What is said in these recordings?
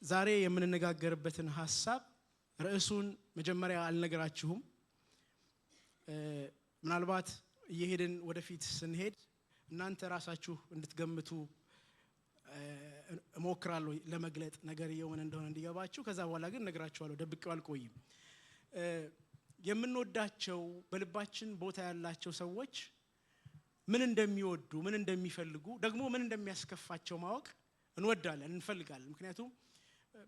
ዛሬ የምንነጋገርበትን ሐሳብ ርዕሱን መጀመሪያ አልነገራችሁም። ምናልባት እየሄድን ወደፊት ስንሄድ እናንተ ራሳችሁ እንድትገምቱ እሞክራለሁ ለመግለጥ ነገር የሆነ እንደሆነ እንዲገባችሁ። ከዛ በኋላ ግን ነግራችኋለሁ፣ ደብቄው አልቆይም። የምንወዳቸው በልባችን ቦታ ያላቸው ሰዎች ምን እንደሚወዱ፣ ምን እንደሚፈልጉ፣ ደግሞ ምን እንደሚያስከፋቸው ማወቅ እንወዳለን፣ እንፈልጋለን። ምክንያቱም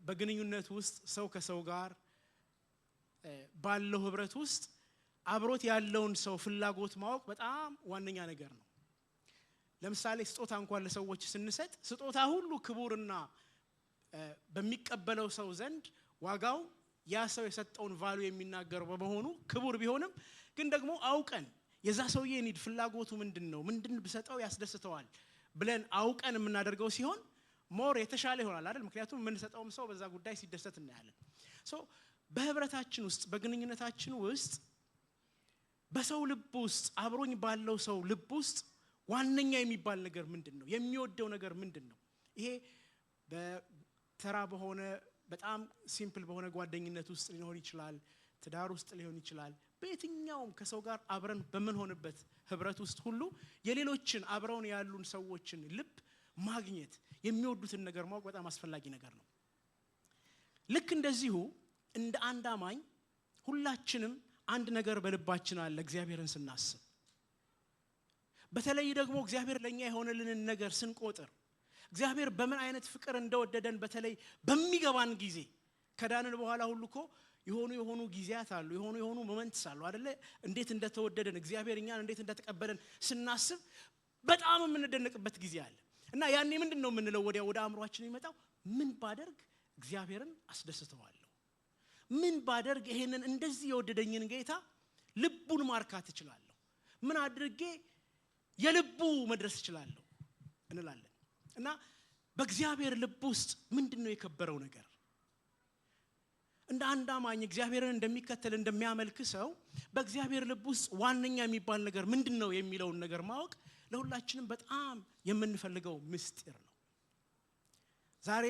በግንኙነት ውስጥ ሰው ከሰው ጋር ባለው ህብረት ውስጥ አብሮት ያለውን ሰው ፍላጎት ማወቅ በጣም ዋነኛ ነገር ነው። ለምሳሌ ስጦታ እንኳን ለሰዎች ስንሰጥ ስጦታ ሁሉ ክቡርና በሚቀበለው ሰው ዘንድ ዋጋው ያ ሰው የሰጠውን ቫልዩ የሚናገረው በመሆኑ ክቡር ቢሆንም ግን ደግሞ አውቀን የዛ ሰውዬ ኒድ ፍላጎቱ ምንድነው፣ ምንድን ብሰጠው ያስደስተዋል ብለን አውቀን የምናደርገው ሲሆን ሞር የተሻለ ይሆናል አይደል? ምክንያቱም የምንሰጠውም ሰው በዛ ጉዳይ ሲደሰት እናያለን። በህብረታችን ውስጥ በግንኙነታችን ውስጥ በሰው ልብ ውስጥ አብሮኝ ባለው ሰው ልብ ውስጥ ዋነኛ የሚባል ነገር ምንድነው? የሚወደው ነገር ምንድነው? ይሄ በተራ በሆነ በጣም ሲምፕል በሆነ ጓደኝነት ውስጥ ሊሆን ይችላል፣ ትዳር ውስጥ ሊሆን ይችላል። በየትኛውም ከሰው ጋር አብረን በመንሆንበት ህብረት ውስጥ ሁሉ የሌሎችን አብረውን ያሉን ሰዎችን ልብ ማግኘት፣ የሚወዱትን ነገር ማወቅ በጣም አስፈላጊ ነገር ነው። ልክ እንደዚሁ እንደ አንድ አማኝ ሁላችንም አንድ ነገር በልባችን አለ እግዚአብሔርን ስናስብ። በተለይ ደግሞ እግዚአብሔር ለኛ የሆነልንን ነገር ስንቆጥር፣ እግዚአብሔር በምን አይነት ፍቅር እንደወደደን በተለይ በሚገባን ጊዜ፣ ከዳንን በኋላ ሁሉ እኮ የሆኑ ጊዜያት አሉ፣ የሆኑ ሞመንትስ አሉ አይደለ? እንዴት እንደተወደደን እግዚአብሔር እኛን እንዴት እንደተቀበለን ስናስብ በጣም የምንደነቅበት ጊዜ አለ። እና ያኔ ምንድነው የምንለው? ወደ አእምሮአችን የሚመጣው ምን ባደርግ እግዚአብሔርን አስደስተዋለሁ? ምን ባደርግ ይሄንን እንደዚህ የወደደኝን ጌታ ልቡን ማርካት እችላለሁ? ምን አድርጌ የልቡ መድረስ እችላለሁ እንላለን። እና በእግዚአብሔር ልብ ውስጥ ምንድነው የከበረው ነገር? እንደ አንድ አማኝ እግዚአብሔርን እንደሚከተል እንደሚያመልክ ሰው በእግዚአብሔር ልብ ውስጥ ዋነኛ የሚባል ነገር ምንድነው የሚለውን ነገር ማወቅ ለሁላችንም በጣም የምንፈልገው ምስጢር ነው። ዛሬ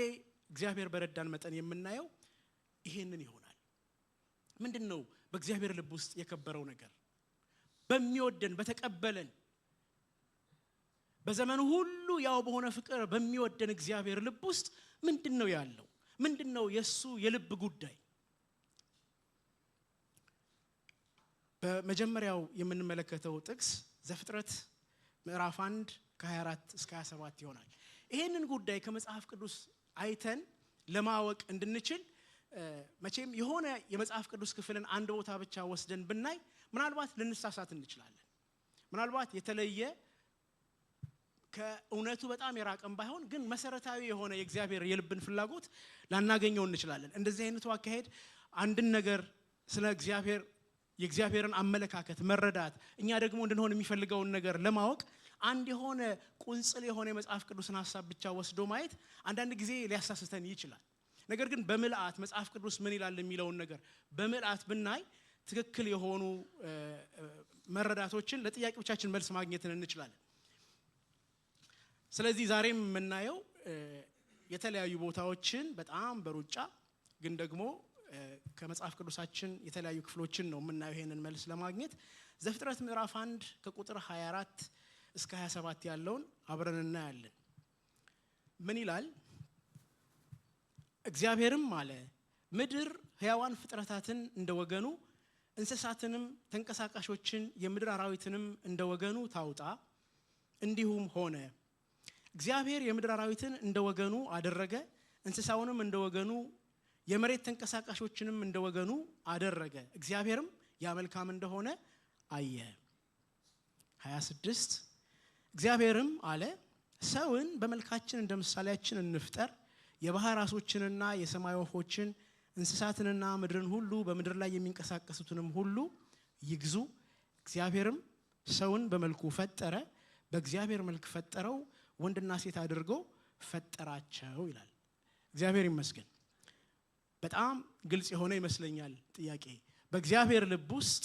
እግዚአብሔር በረዳን መጠን የምናየው ይሄንን ይሆናል። ምንድነው በእግዚአብሔር ልብ ውስጥ የከበረው ነገር? በሚወደን በተቀበለን በዘመኑ ሁሉ ያው በሆነ ፍቅር በሚወደን እግዚአብሔር ልብ ውስጥ ምንድነው ያለው? ምንድነው የሱ የልብ ጉዳይ? በመጀመሪያው የምንመለከተው ጥቅስ ዘፍጥረት ምዕራፍ 1 ከ24 እስከ 27 ይሆናል። ይሄንን ጉዳይ ከመጽሐፍ ቅዱስ አይተን ለማወቅ እንድንችል መቼም የሆነ የመጽሐፍ ቅዱስ ክፍልን አንድ ቦታ ብቻ ወስደን ብናይ ምናልባት ልንሳሳት እንችላለን። ምናልባት የተለየ ከእውነቱ በጣም የራቀም ባይሆን ግን መሰረታዊ የሆነ የእግዚአብሔር የልብን ፍላጎት ላናገኘው እንችላለን። እንደዚህ አይነቱ አካሄድ አንድን ነገር ስለ እግዚአብሔር የእግዚአብሔርን አመለካከት መረዳት፣ እኛ ደግሞ እንድንሆን የሚፈልገውን ነገር ለማወቅ አንድ የሆነ ቁንጽል የሆነ የመጽሐፍ ቅዱስን ሐሳብ ብቻ ወስዶ ማየት አንዳንድ ጊዜ ሊያሳስተን ይችላል። ነገር ግን በምልአት መጽሐፍ ቅዱስ ምን ይላል የሚለውን ነገር በምልአት ብናይ ትክክል የሆኑ መረዳቶችን ለጥያቄዎቻችን መልስ ማግኘትን እንችላለን። ስለዚህ ዛሬም የምናየው የተለያዩ ቦታዎችን በጣም በሩጫ ግን ደግሞ ከመጽሐፍ ቅዱሳችን የተለያዩ ክፍሎችን ነው የምናየው ይሄንን መልስ ለማግኘት። ዘፍጥረት ምዕራፍ 1 ከቁጥር 24 እስከ 27 ያለውን አብረን እናያለን። ምን ይላል? እግዚአብሔርም አለ ምድር ሕያዋን ፍጥረታትን እንደወገኑ እንስሳትንም ተንቀሳቃሾችን የምድር አራዊትንም እንደወገኑ ታውጣ። እንዲሁም ሆነ። እግዚአብሔር የምድር አራዊትን እንደወገኑ አደረገ፣ እንስሳውንም እንደወገኑ የመሬት ተንቀሳቃሾችንም እንደወገኑ አደረገ። እግዚአብሔርም ያ መልካም እንደሆነ አየ። 26 እግዚአብሔርም አለ ሰውን በመልካችን እንደ ምሳሌያችን እንፍጠር፣ የባህር ዓሦችንና የሰማይ ወፎችን እንስሳትንና ምድርን ሁሉ በምድር ላይ የሚንቀሳቀሱትንም ሁሉ ይግዙ። እግዚአብሔርም ሰውን በመልኩ ፈጠረ፣ በእግዚአብሔር መልክ ፈጠረው፣ ወንድና ሴት አድርጎ ፈጠራቸው ይላል። እግዚአብሔር ይመስገን። በጣም ግልጽ የሆነ ይመስለኛል ጥያቄ። በእግዚአብሔር ልብ ውስጥ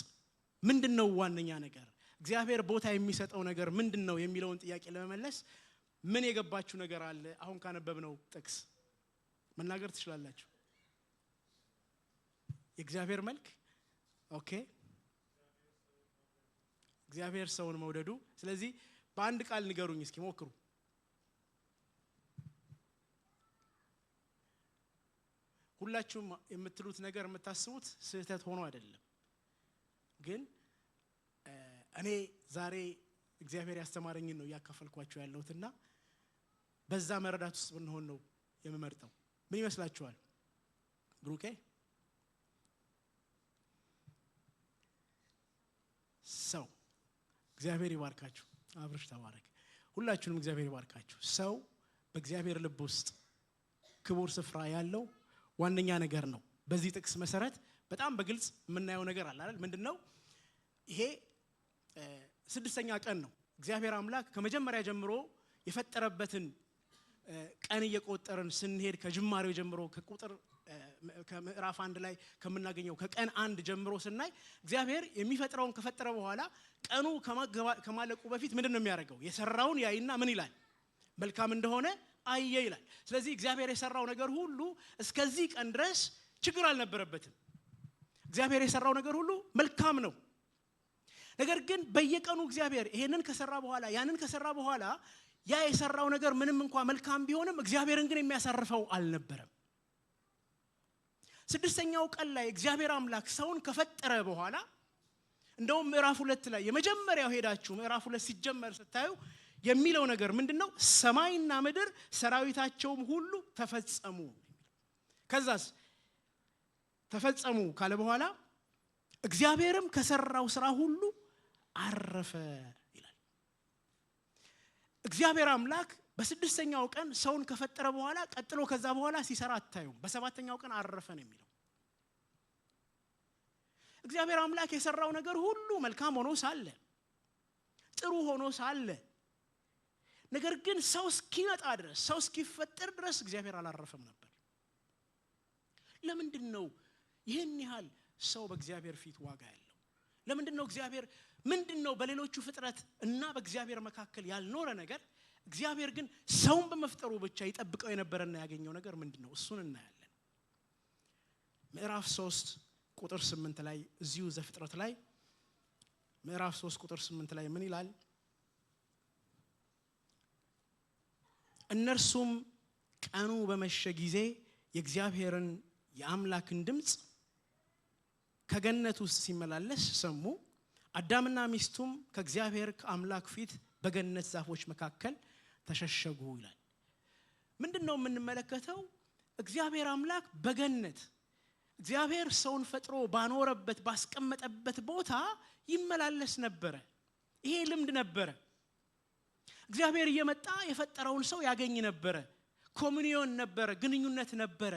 ምንድነው ዋነኛ ነገር? እግዚአብሔር ቦታ የሚሰጠው ነገር ምንድነው የሚለውን ጥያቄ ለመመለስ ምን የገባችሁ ነገር አለ? አሁን ካነበብነው ጥቅስ መናገር ትችላላችሁ። የእግዚአብሔር መልክ ኦኬ፣ እግዚአብሔር ሰውን መውደዱ። ስለዚህ በአንድ ቃል ንገሩኝ እስኪ ሞክሩ። ሁላችሁም የምትሉት ነገር የምታስቡት ስህተት ሆኖ አይደለም፣ ግን እኔ ዛሬ እግዚአብሔር ያስተማረኝን ነው ያካፈልኳችሁ ያለሁትና በዛ መረዳት ውስጥ ብንሆን ነው የምመርጠው። ምን ይመስላችኋል? ብሩኬ ሰው እግዚአብሔር ይባርካችሁ። አብርሽ ተባረክ። ሁላችሁንም እግዚአብሔር ይባርካችሁ። ሰው በእግዚአብሔር ልብ ውስጥ ክቡር ስፍራ ያለው ዋነኛ ነገር ነው። በዚህ ጥቅስ መሰረት በጣም በግልጽ የምናየው ነገር አለ አይደል? ምንድነው ይሄ? ስድስተኛ ቀን ነው። እግዚአብሔር አምላክ ከመጀመሪያ ጀምሮ የፈጠረበትን ቀን እየቆጠርን ስንሄድ ከጅማሬው ጀምሮ ከቁጥር ከምዕራፍ 1 ላይ ከምናገኘው ከቀን 1 ጀምሮ ስናይ እግዚአብሔር የሚፈጥረውን ከፈጠረ በኋላ ቀኑ ከማለቁ በፊት ምንድነው የሚያደርገው? የሰራውን ያይና ምን ይላል? መልካም እንደሆነ አየ ይላል። ስለዚህ እግዚአብሔር የሰራው ነገር ሁሉ እስከዚህ ቀን ድረስ ችግር አልነበረበትም። እግዚአብሔር የሰራው ነገር ሁሉ መልካም ነው። ነገር ግን በየቀኑ እግዚአብሔር ይሄንን ከሰራ በኋላ ያንን ከሰራ በኋላ ያ የሰራው ነገር ምንም እንኳን መልካም ቢሆንም እግዚአብሔርን ግን የሚያሳርፈው አልነበረም። ስድስተኛው ቀን ላይ እግዚአብሔር አምላክ ሰውን ከፈጠረ በኋላ እንደውም ምዕራፍ 2 ላይ የመጀመሪያው ሄዳችሁ ምዕራፍ 2 ሲጀመር ስታዩ የሚለው ነገር ምንድነው? ሰማይና ምድር ሰራዊታቸውም ሁሉ ተፈጸሙ። ከዛስ ተፈጸሙ ካለ በኋላ እግዚአብሔርም ከሰራው ስራ ሁሉ አረፈ ይላል። እግዚአብሔር አምላክ በስድስተኛው ቀን ሰውን ከፈጠረ በኋላ ቀጥሎ ከዛ በኋላ ሲሰራ አታዩም። በሰባተኛው ቀን አረፈ ነው የሚለው። እግዚአብሔር አምላክ የሰራው ነገር ሁሉ መልካም ሆኖ ሳለ ጥሩ ሆኖ ሳለ ነገር ግን ሰው እስኪመጣ ድረስ ሰው እስኪፈጠር ድረስ እግዚአብሔር አላረፈም ነበር። ለምንድን ነው ይሄን ያህል ሰው በእግዚአብሔር ፊት ዋጋ ያለው? ለምንድን ነው እግዚአብሔር ምንድነው በሌሎቹ ፍጥረት እና በእግዚአብሔር መካከል ያልኖረ ነገር እግዚአብሔር ግን ሰውን በመፍጠሩ ብቻ ይጠብቀው የነበረና ያገኘው ነገር ምንድነው? እሱን እናያለን። ምዕራፍ 3 ቁጥር 8 ላይ እዚሁ ዘፍጥረት ላይ ምዕራፍ 3 ቁጥር 8 ላይ ምን ይላል? እነርሱም ቀኑ በመሸ ጊዜ የእግዚአብሔርን የአምላክን ድምጽ ከገነት ውስጥ ሲመላለስ ሰሙ። አዳምና ሚስቱም ከእግዚአብሔር ከአምላክ ፊት በገነት ዛፎች መካከል ተሸሸጉ ይላል። ምንድነው የምንመለከተው? እግዚአብሔር አምላክ በገነት እግዚአብሔር ሰውን ፈጥሮ ባኖረበት ባስቀመጠበት ቦታ ይመላለስ ነበረ። ይሄ ልምድ ነበረ። እግዚአብሔር እየመጣ የፈጠረውን ሰው ያገኝ ነበረ። ኮሙኒዮን ነበረ፣ ግንኙነት ነበረ።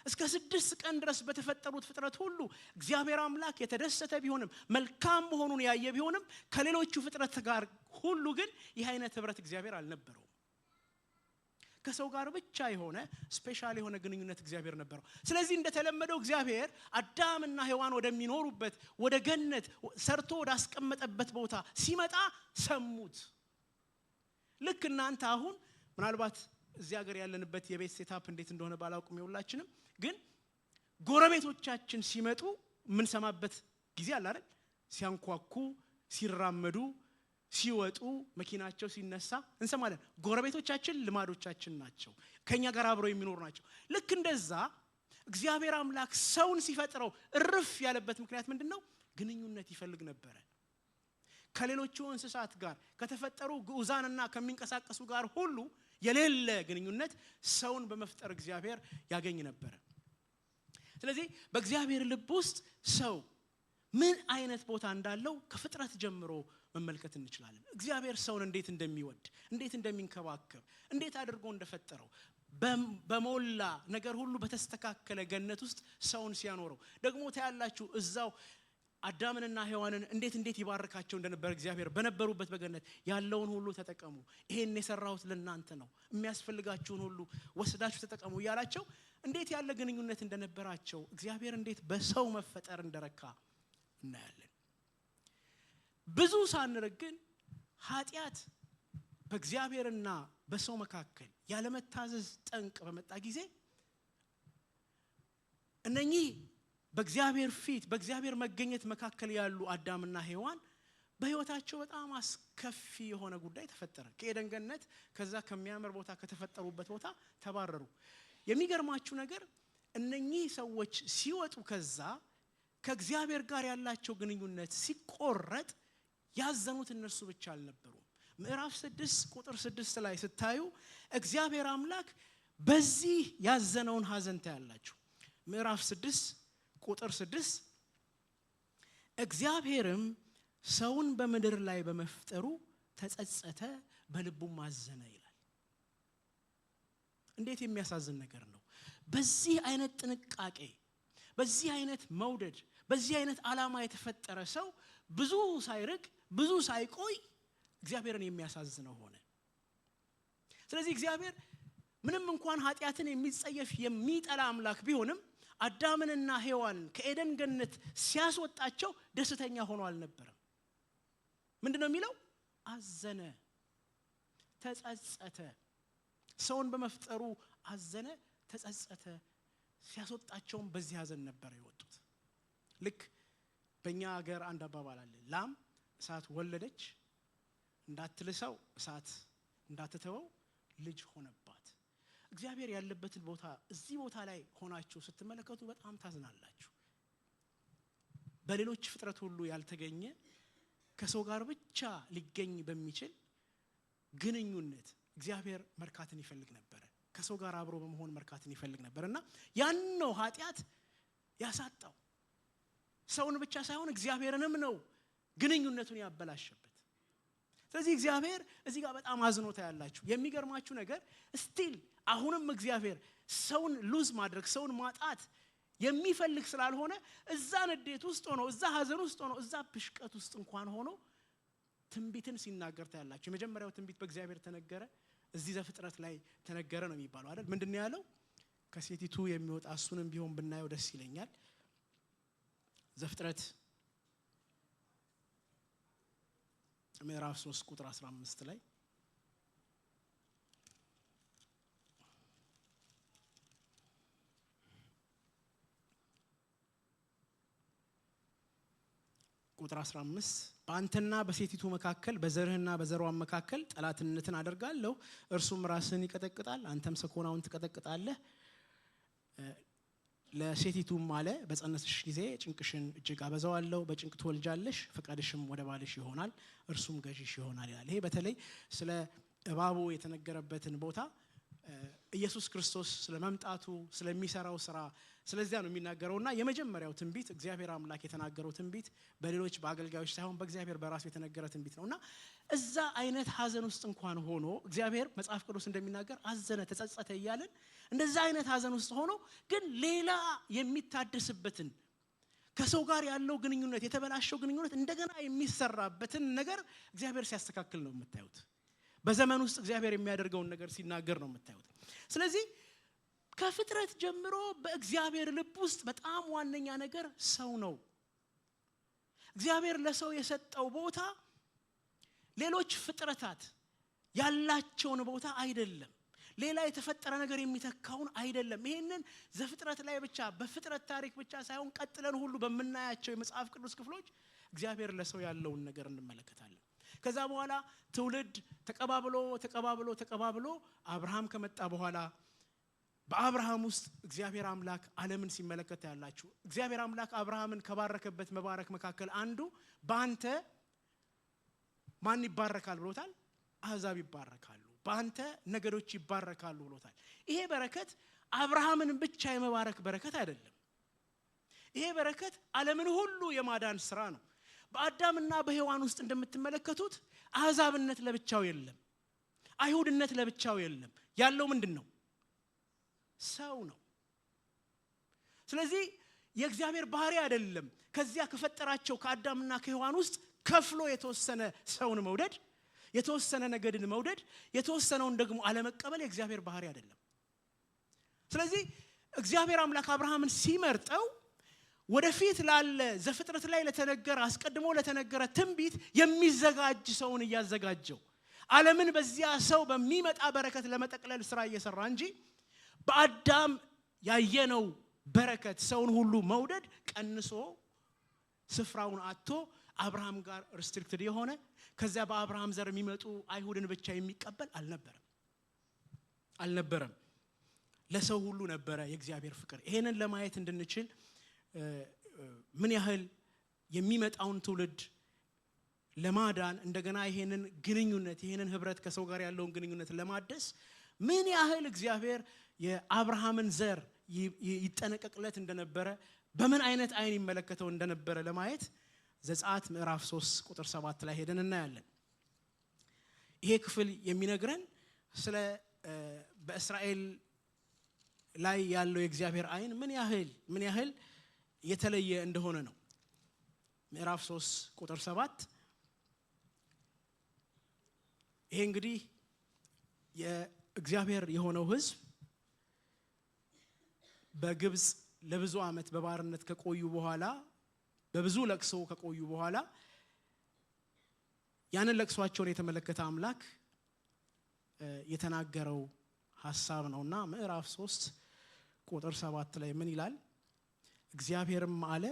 እስከ 6 ቀን ድረስ በተፈጠሩት ፍጥረት ሁሉ እግዚአብሔር አምላክ የተደሰተ ቢሆንም መልካም መሆኑን ያየ ቢሆንም ከሌሎቹ ፍጥረት ጋር ሁሉ ግን ይህ አይነት ህብረት እግዚአብሔር አልነበረው። ከሰው ጋር ብቻ የሆነ ስፔሻል የሆነ ግንኙነት እግዚአብሔር ነበረው። ስለዚህ እንደተለመደው እግዚአብሔር አዳምና ሔዋን ወደሚኖሩበት ወደ ገነት ሰርቶ ወዳስቀመጠበት ቦታ ሲመጣ ሰሙት። ልክ እናንተ አሁን ምናልባት እዚህ ሀገር ያለንበት የቤት ሴታፕ እንዴት እንደሆነ ባላውቅም ይውላችንም ግን ጎረቤቶቻችን ሲመጡ ምን ሰማበት ጊዜ አለ አይደል? ሲያንኳኩ፣ ሲራመዱ፣ ሲወጡ፣ መኪናቸው ሲነሳ እንሰማለን። ጎረቤቶቻችን ልማዶቻችን ናቸው። ከኛ ጋር አብረው የሚኖሩ ናቸው። ልክ እንደዛ እግዚአብሔር አምላክ ሰውን ሲፈጥረው እርፍ ያለበት ምክንያት ምንድነው? ግንኙነት ይፈልግ ነበር። ከሌሎቹ እንስሳት ጋር ከተፈጠሩ ግዑዛንና ከሚንቀሳቀሱ ጋር ሁሉ የሌለ ግንኙነት ሰውን በመፍጠር እግዚአብሔር ያገኝ ነበር። ስለዚህ በእግዚአብሔር ልብ ውስጥ ሰው ምን አይነት ቦታ እንዳለው ከፍጥረት ጀምሮ መመልከት እንችላለን። እግዚአብሔር ሰውን እንዴት እንደሚወድ፣ እንዴት እንደሚንከባከብ፣ እንዴት አድርጎ እንደፈጠረው በሞላ ነገር ሁሉ በተስተካከለ ገነት ውስጥ ሰውን ሲያኖረው ደግሞ ታያላችሁ። እዛው አዳምንና ሔዋንን እንዴት ይባርካቸው እንደነበር እግዚአብሔር በነበሩበት በገነት ያለውን ሁሉ ተጠቀሙ፣ ይሄን የሰራሁት ለእናንተ ነው፣ የሚያስፈልጋችሁን ሁሉ ወስዳችሁ ተጠቀሙ እያላቸው እንዴት ያለ ግንኙነት እንደነበራቸው እግዚአብሔር እንዴት በሰው መፈጠር እንደረካ እናያለን። ብዙ ሳንርቅ ግን ኃጢአት በእግዚአብሔርና በሰው መካከል ያለመታዘዝ ጠንቅ በመጣ ጊዜ እነኚህ በእግዚአብሔር ፊት በእግዚአብሔር መገኘት መካከል ያሉ አዳምና ሔዋን በህይወታቸው በጣም አስከፊ የሆነ ጉዳይ ተፈጠረ። ከኤደን ገነት ከዛ ከሚያምር ቦታ ከተፈጠሩበት ቦታ ተባረሩ። የሚገርማችሁ ነገር እነኚህ ሰዎች ሲወጡ ከዛ ከእግዚአብሔር ጋር ያላቸው ግንኙነት ሲቆረጥ ያዘኑት እነሱ ብቻ አልነበሩም። ምዕራፍ 6 ቁጥር 6 ላይ ስታዩ እግዚአብሔር አምላክ በዚህ ያዘነውን ሐዘን ታያላችሁ። ምዕራፍ 6 ቁጥር 6 እግዚአብሔርም ሰውን በምድር ላይ በመፍጠሩ ተጸጸተ በልቡም አዘነ ይላል። እንዴት የሚያሳዝን ነገር ነው! በዚህ አይነት ጥንቃቄ፣ በዚህ አይነት መውደድ፣ በዚህ አይነት ዓላማ የተፈጠረ ሰው ብዙ ሳይርቅ ብዙ ሳይቆይ እግዚአብሔርን የሚያሳዝነው ሆነ። ስለዚህ እግዚአብሔር ምንም እንኳን ኃጢአትን የሚጸየፍ የሚጠላ አምላክ ቢሆንም አዳምንና ሔዋን ከኤደን ገነት ሲያስወጣቸው ደስተኛ ሆኖ አልነበረም። ምንድነው የሚለው? አዘነ፣ ተጸጸተ። ሰውን በመፍጠሩ አዘነ፣ ተጸጸተ። ሲያስወጣቸውም በዚህ ሐዘን ነበር የወጡት። ልክ በእኛ ሀገር አንድ አባባል አለ፣ ላም እሳት ወለደች እንዳትልሰው እሳት እንዳትተወው ልጅ ሆነባት። እግዚአብሔር ያለበትን ቦታ እዚህ ቦታ ላይ ሆናችሁ ስትመለከቱ በጣም ታዝናላችሁ። በሌሎች ፍጥረት ሁሉ ያልተገኘ ከሰው ጋር ብቻ ሊገኝ በሚችል ግንኙነት እግዚአብሔር መርካትን ይፈልግ ነበር። ከሰው ጋር አብሮ በመሆን መርካትን ይፈልግ ነበርና ያን ነው ኃጢአት ያሳጣው። ሰውን ብቻ ሳይሆን እግዚአብሔርንም ነው ግንኙነቱን ያበላሸበት። ስለዚህ እግዚአብሔር እዚህ ጋር በጣም አዝኖታ ያላችሁ። የሚገርማችሁ ነገር ስቲል አሁንም እግዚአብሔር ሰውን ሉዝ ማድረግ ሰውን ማጣት የሚፈልግ ስላልሆነ እዛ ንዴት ውስጥ ሆኖ እዛ ሐዘን ውስጥ ሆኖ እዛ ብሽቀት ውስጥ እንኳን ሆኖ ትንቢትን ሲናገር ታያላችሁ። የመጀመሪያው ትንቢት በእግዚአብሔር ተነገረ፣ እዚህ ዘፍጥረት ላይ ተነገረ ነው የሚባለው አይደል? ምንድነው ያለው? ከሴቲቱ የሚወጣ እሱንም ቢሆን ብናየው ደስ ይለኛል። ዘፍጥረት ምዕራፍ 3 ቁጥር 15 ላይ ቁጥር 15 በአንተና በሴቲቱ መካከል በዘርህና በዘሯም መካከል ጠላትነትን አደርጋለሁ፣ እርሱም ራስን ይቀጠቅጣል፣ አንተም ሰኮናውን ትቀጠቅጣለህ። ለሴቲቱም አለ በጸነስሽ ጊዜ ጭንቅሽን እጅግ አበዛዋለሁ፣ በጭንቅ ትወልጃለሽ፣ ፈቃድሽም ወደ ባልሽ ይሆናል፣ እርሱም ገዢሽ ይሆናል ይላል። ይሄ በተለይ ስለ እባቡ የተነገረበትን ቦታ ኢየሱስ ክርስቶስ ስለመምጣቱ ስለሚሰራው ስራ ስለዚያ ነው የሚናገረውና የመጀመሪያው ትንቢት እግዚአብሔር አምላክ የተናገረው ትንቢት በሌሎች በአገልጋዮች ሳይሆን በእግዚአብሔር በራሱ የተነገረ ትንቢት ነውና እዛ አይነት ሐዘን ውስጥ እንኳን ሆኖ እግዚአብሔር መጽሐፍ ቅዱስ እንደሚናገር አዘነ፣ ተጸጸተ እያለን እንደዛ አይነት ሐዘን ውስጥ ሆኖ ግን ሌላ የሚታደስበትን ከሰው ጋር ያለው ግንኙነት የተበላሸው ግንኙነት እንደገና የሚሰራበትን ነገር እግዚአብሔር ሲያስተካክል ነው የምታዩት። በዘመን ውስጥ እግዚአብሔር የሚያደርገውን ነገር ሲናገር ነው የምታዩት። ስለዚህ ከፍጥረት ጀምሮ በእግዚአብሔር ልብ ውስጥ በጣም ዋነኛ ነገር ሰው ነው። እግዚአብሔር ለሰው የሰጠው ቦታ ሌሎች ፍጥረታት ያላቸውን ቦታ አይደለም። ሌላ የተፈጠረ ነገር የሚተካውን አይደለም። ይሄንን ዘፍጥረት ላይ ብቻ በፍጥረት ታሪክ ብቻ ሳይሆን ቀጥለን ሁሉ በመናያቸው የመጽሐፍ ቅዱስ ክፍሎች እግዚአብሔር ለሰው ያለውን ነገር እንመለከታለን። ከዛ በኋላ ትውልድ ተቀባብሎ አብርሃም ከመጣ በኋላ በአብርሃም ውስጥ እግዚአብሔር አምላክ ዓለምን ሲመለከት ያላችሁ እግዚአብሔር አምላክ አብርሃምን ከባረከበት መባረክ መካከል አንዱ በአንተ ማን ይባረካል ብሎታል? አሕዛብ ይባረካሉ፣ በአንተ ነገዶች ይባረካሉ ብሎታል። ይሄ በረከት አብርሃምን ብቻ የመባረክ በረከት አይደለም። ይሄ በረከት ዓለምን ሁሉ የማዳን ስራ ነው። በአዳምና በሔዋን ውስጥ እንደምትመለከቱት አሕዛብነት ለብቻው የለም፣ አይሁድነት ለብቻው የለም። ያለው ምንድነው? ሰው ነው። ስለዚህ የእግዚአብሔር ባህሪ አይደለም ከዚያ ከፈጠራቸው ከአዳምና ከሔዋን ውስጥ ከፍሎ የተወሰነ ሰውን መውደድ፣ የተወሰነ ነገድን መውደድ፣ የተወሰነውን ደግሞ አለመቀበል የእግዚአብሔር ባህሪ አይደለም። ስለዚህ እግዚአብሔር አምላክ አብርሃምን ሲመርጠው ወደፊት ላለ ዘፍጥረት ላይ ለተነገረ አስቀድሞ ለተነገረ ትንቢት የሚዘጋጅ ሰውን እያዘጋጀው ዓለምን በዚያ ሰው በሚመጣ በረከት ለመጠቅለል ስራ እየሰራ እንጂ በአዳም ያየነው በረከት ሰውን ሁሉ መውደድ ቀንሶ ስፍራውን አጥቶ አብርሃም ጋር ሪስትሪክትድ የሆነ ከዛ በአብርሃም ዘር የሚመጡ አይሁድን ብቻ የሚቀበል አልነበረም። ለሰው ሁሉ ነበረ የእግዚአብሔር ፍቅር። ይሄንን ለማየት እንድንችል ምን ያህል የሚመጣውን ትውልድ ለማዳን እንደገና ይሄንን ግንኙነት ይሄንን ህብረት ከሰው ጋር ያለውን ግንኙነት ለማደስ ምን ያህል እግዚአብሔር የአብርሃምን ዘር ይጠነቀቅለት እንደነበረ በምን አይነት አይን ይመለከተው እንደነበረ ለማየት ዘጸአት ምዕራፍ 3 ቁጥር 7 ላይ ሄደን እናያለን። ይሄ ክፍል የሚነግረን ስለ በእስራኤል ላይ ያለው የእግዚአብሔር አይን ምን ያህል የተለየ እንደሆነ ነው። ምዕራፍ 3 ቁጥር 7 ይሄ እንግዲህ የእግዚአብሔር የሆነው ህዝብ በግብጽ ለብዙ ዓመት በባርነት ከቆዩ በኋላ በብዙ ለቅሶ ከቆዩ በኋላ ያንን ለቅሷቸውን የተመለከተ አምላክ የተናገረው ሐሳብ ነውና ምዕራፍ 3 ቁጥር 7 ላይ ምን ይላል? እግዚአብሔርም አለ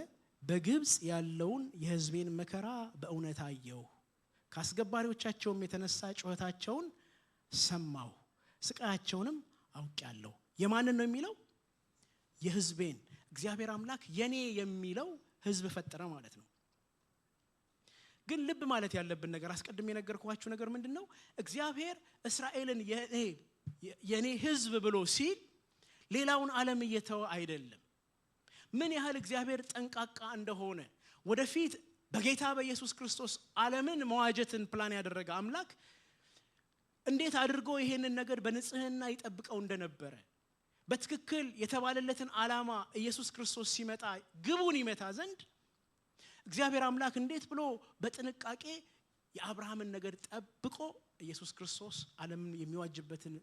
በግብጽ ያለውን የህዝቤን መከራ በእውነት አየሁ፣ ካስገባሪዎቻቸውም የተነሳ ጩኸታቸውን ሰማሁ፣ ስቃያቸውንም አውቄአለሁ። የማንን ነው የሚለው? የህዝቤን። እግዚአብሔር አምላክ የኔ የሚለው ህዝብ ፈጠረ ማለት ነው። ግን ልብ ማለት ያለብን ነገር አስቀድሜ የነገርኳችሁ ነገር ምንድነው? እግዚአብሔር እስራኤልን የኔ ህዝብ ብሎ ሲል ሌላውን ዓለም እየተወ አይደለም። ምን ያህል እግዚአብሔር ጠንቃቃ እንደሆነ ወደፊት በጌታ በኢየሱስ ክርስቶስ ዓለምን መዋጀትን ፕላን ያደረገ አምላክ እንዴት አድርጎ ይሄንን ነገር በንጽህና ይጠብቀው እንደነበረ በትክክል የተባለለትን ዓላማ ኢየሱስ ክርስቶስ ሲመጣ ግቡን ይመታ ዘንድ እግዚአብሔር አምላክ እንዴት ብሎ በጥንቃቄ የአብርሃምን ነገር ጠብቆ ኢየሱስ ክርስቶስ ዓለምን የሚዋጅበትን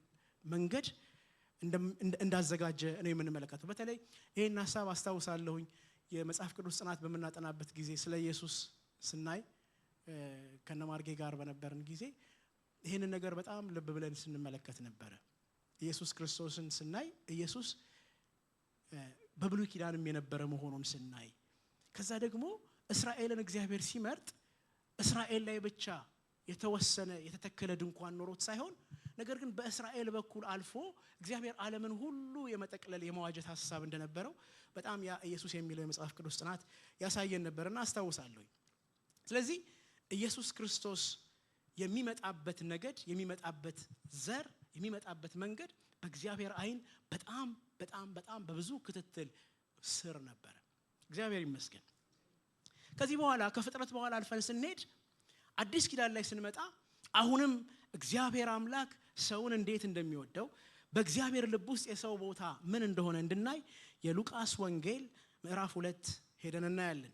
መንገድ እንዳዘጋጀ ነው የምንመለከተው። በተለይ ይሄን ሐሳብ አስታውሳለሁኝ የመጽሐፍ ቅዱስ ጥናት በመናጠናበት ጊዜ ስለ ኢየሱስ ስናይ ከነማርጌ ጋር በነበርን ጊዜ ይሄንን ነገር በጣም ልብ ብለን ስንመለከት ነበር። ኢየሱስ ክርስቶስን ስናይ ኢየሱስ በብሉይ ኪዳንም የነበረ መሆኑን ስናይ ከዛ ደግሞ እስራኤልን እግዚአብሔር ሲመርጥ እስራኤል ላይ ብቻ የተወሰነ የተተከለ ድንኳን ኖሮት ሳይሆን ነገር ግን በእስራኤል በኩል አልፎ እግዚአብሔር ዓለምን ሁሉ የመጠቅለል የመዋጀት ሐሳብ እንደነበረው በጣም ያ ኢየሱስ የሚለው የመጽሐፍ ቅዱስ ጥናት ያሳየን ነበርና አስታውሳለሁ። ስለዚህ ኢየሱስ ክርስቶስ የሚመጣበት ነገድ የሚመጣበት ዘር የሚመጣበት መንገድ በእግዚአብሔር አይን በጣም በጣም በጣም በብዙ ክትትል ስር ነበር። እግዚአብሔር ይመስገን። ከዚህ በኋላ ከፍጥረት በኋላ አልፈን ስንሄድ አዲስ ኪዳን ላይ ስንመጣ አሁንም እግዚአብሔር አምላክ ሰውን እንዴት እንደሚወደው በእግዚአብሔር ልብ ውስጥ የሰው ቦታ ምን እንደሆነ እንድናይ የሉቃስ ወንጌል ምዕራፍ 2 ሄደን እናያለን።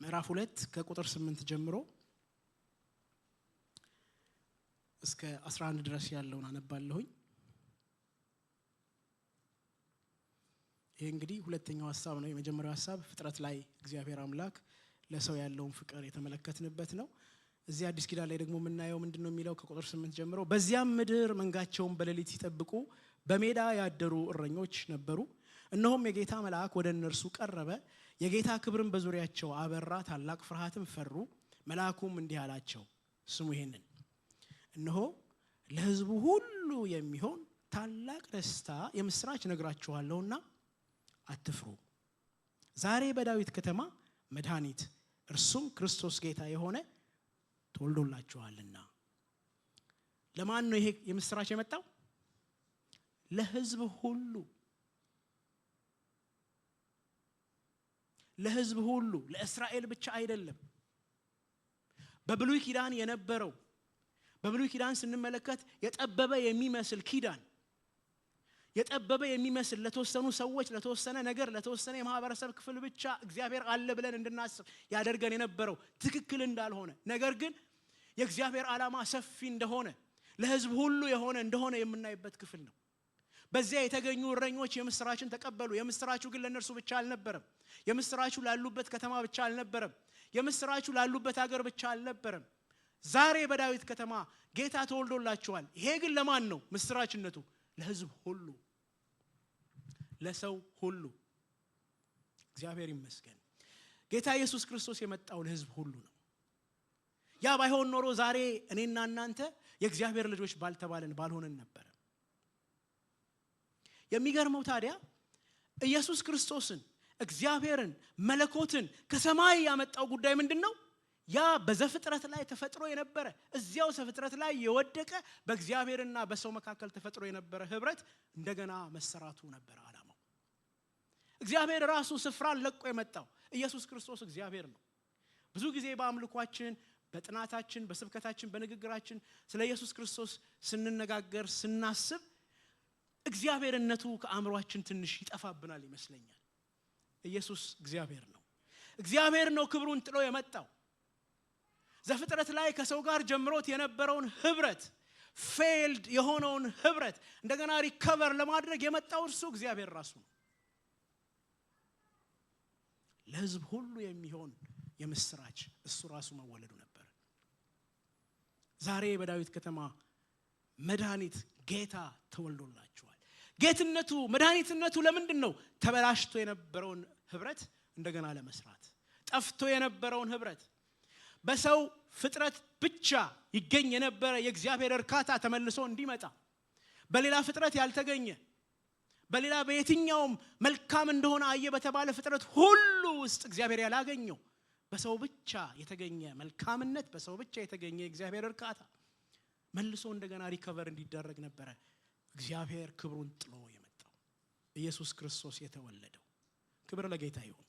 ምዕራፍ 2 ከቁጥር 8 ጀምሮ እስከ 11 ድረስ ያለውን አነባለሁኝ። ይሄ እንግዲህ ሁለተኛው ሐሳብ ነው። የመጀመሪያው ሐሳብ ፍጥረት ላይ እግዚአብሔር አምላክ ለሰው ያለውን ፍቅር የተመለከትንበት ነው። እዚህ አዲስ ኪዳን ላይ ደግሞ የምናየው ምንድነው የሚለው ከቁጥር 8 ጀምሮ በዚያም ምድር መንጋቸውን በሌሊት ሲጠብቁ በሜዳ ያደሩ እረኞች ነበሩ። እነሆም የጌታ መልአክ ወደ እነርሱ ቀረበ፣ የጌታ ክብርን በዙሪያቸው አበራ፣ ታላቅ ፍርሃትም ፈሩ። መልአኩም እንዲህ አላቸው፣ ስሙ ይሄንን፣ እነሆ ለሕዝቡ ሁሉ የሚሆን ታላቅ ደስታ የምስራች ነግራችኋለሁና አትፍሩ። ዛሬ በዳዊት ከተማ መድኃኒት እርሱም ክርስቶስ ጌታ የሆነ ተወልዶላችኋልና። ለማን ነው ይሄ የምስራች የመጣው? ለሕዝብ ሁሉ። ለሕዝብ ሁሉ፣ ለእስራኤል ብቻ አይደለም። በብሉይ ኪዳን የነበረው በብሉይ ኪዳን ስንመለከት የጠበበ የሚመስል ኪዳን የጠበበ የሚመስል ለተወሰኑ ሰዎች ለተወሰነ ነገር ለተወሰነ የማህበረሰብ ክፍል ብቻ እግዚአብሔር አለ ብለን እንድናስብ ያደርገን የነበረው ትክክል እንዳልሆነ ነገር ግን የእግዚአብሔር ዓላማ ሰፊ እንደሆነ ለሕዝብ ሁሉ የሆነ እንደሆነ የምናይበት ክፍል ነው። በዚያ የተገኙ እረኞች የምስራችን ተቀበሉ። የምስራቹ ግን ለነርሱ ብቻ አልነበረም። የምስራቹ ላሉበት ከተማ ብቻ አልነበረም። የምስራቹ ላሉበት ሀገር ብቻ አልነበረም። ዛሬ በዳዊት ከተማ ጌታ ተወልዶላችኋል። ይሄ ግን ለማን ነው ምስራችነቱ? ለሕዝብ ሁሉ፣ ለሰው ሁሉ። እግዚአብሔር ይመስገን። ጌታ ኢየሱስ ክርስቶስ የመጣው ለሕዝብ ሁሉ ነው። ያ ባይሆን ኖሮ ዛሬ እኔና እናንተ የእግዚአብሔር ልጆች ባልሆነን ነበር። የሚገርመው ታዲያ ኢየሱስ ክርስቶስን እግዚአብሔርን መለኮትን ከሰማይ ያመጣው ጉዳይ ምንድነው? ያ በዘፍጥረት ላይ ተፈጥሮ የነበረ እዚያው ዘፍጥረት ላይ የወደቀ በእግዚአብሔርና በሰው መካከል ተፈጥሮ የነበረ ህብረት እንደገና መሰራቱ ነበር ዓላማው። እግዚአብሔር ራሱ ስፍራን ለቆ የመጣው ኢየሱስ ክርስቶስ እግዚአብሔር ነው። ብዙ ጊዜ በአምልኳችን፣ በጥናታችን፣ በስብከታችን፣ በንግግራችን ስለ ኢየሱስ ክርስቶስ ስንነጋገር ስናስብ እግዚአብሔርነቱ ከአእምሯችን ትንሽ ይጠፋብናል ይመስለኛል። ኢየሱስ እግዚአብሔር ነው። እግዚአብሔር ነው ክብሩን ጥሎ የመጣው። ዘፍጥረት ላይ ከሰው ጋር ጀምሮት የነበረውን ህብረት ፌልድ የሆነውን ህብረት እንደገና ሪከቨር ለማድረግ የመጣው እርሱ እግዚአብሔር ራሱ ነው። ለሕዝብ ሁሉ የሚሆን የምስራች እሱ ራሱ መወለዱ ነበር። ዛሬ በዳዊት ከተማ መድኃኒት ጌታ ተወልዶላችኋል። ጌትነቱ መድኃኒትነቱ ለምንድን ነው? ተበላሽቶ የነበረውን ህብረት እንደገና ለመስራት፣ ጠፍቶ የነበረውን ህብረት በሰው ፍጥረት ብቻ ይገኝ የነበረ የእግዚአብሔር እርካታ ተመልሶ እንዲመጣ፣ በሌላ ፍጥረት ያልተገኘ በሌላ በየትኛውም መልካም እንደሆነ አየ በተባለ ፍጥረት ሁሉ ውስጥ እግዚአብሔር ያላገኘው በሰው ብቻ የተገኘ መልካምነት፣ በሰው ብቻ የተገኘ የእግዚአብሔር እርካታ መልሶ እንደገና ሪከቨር እንዲደረግ ነበረ እግዚአብሔር ክብሩን ጥሎ የመጣው ኢየሱስ ክርስቶስ የተወለደው። ክብር ለጌታ ይሁን።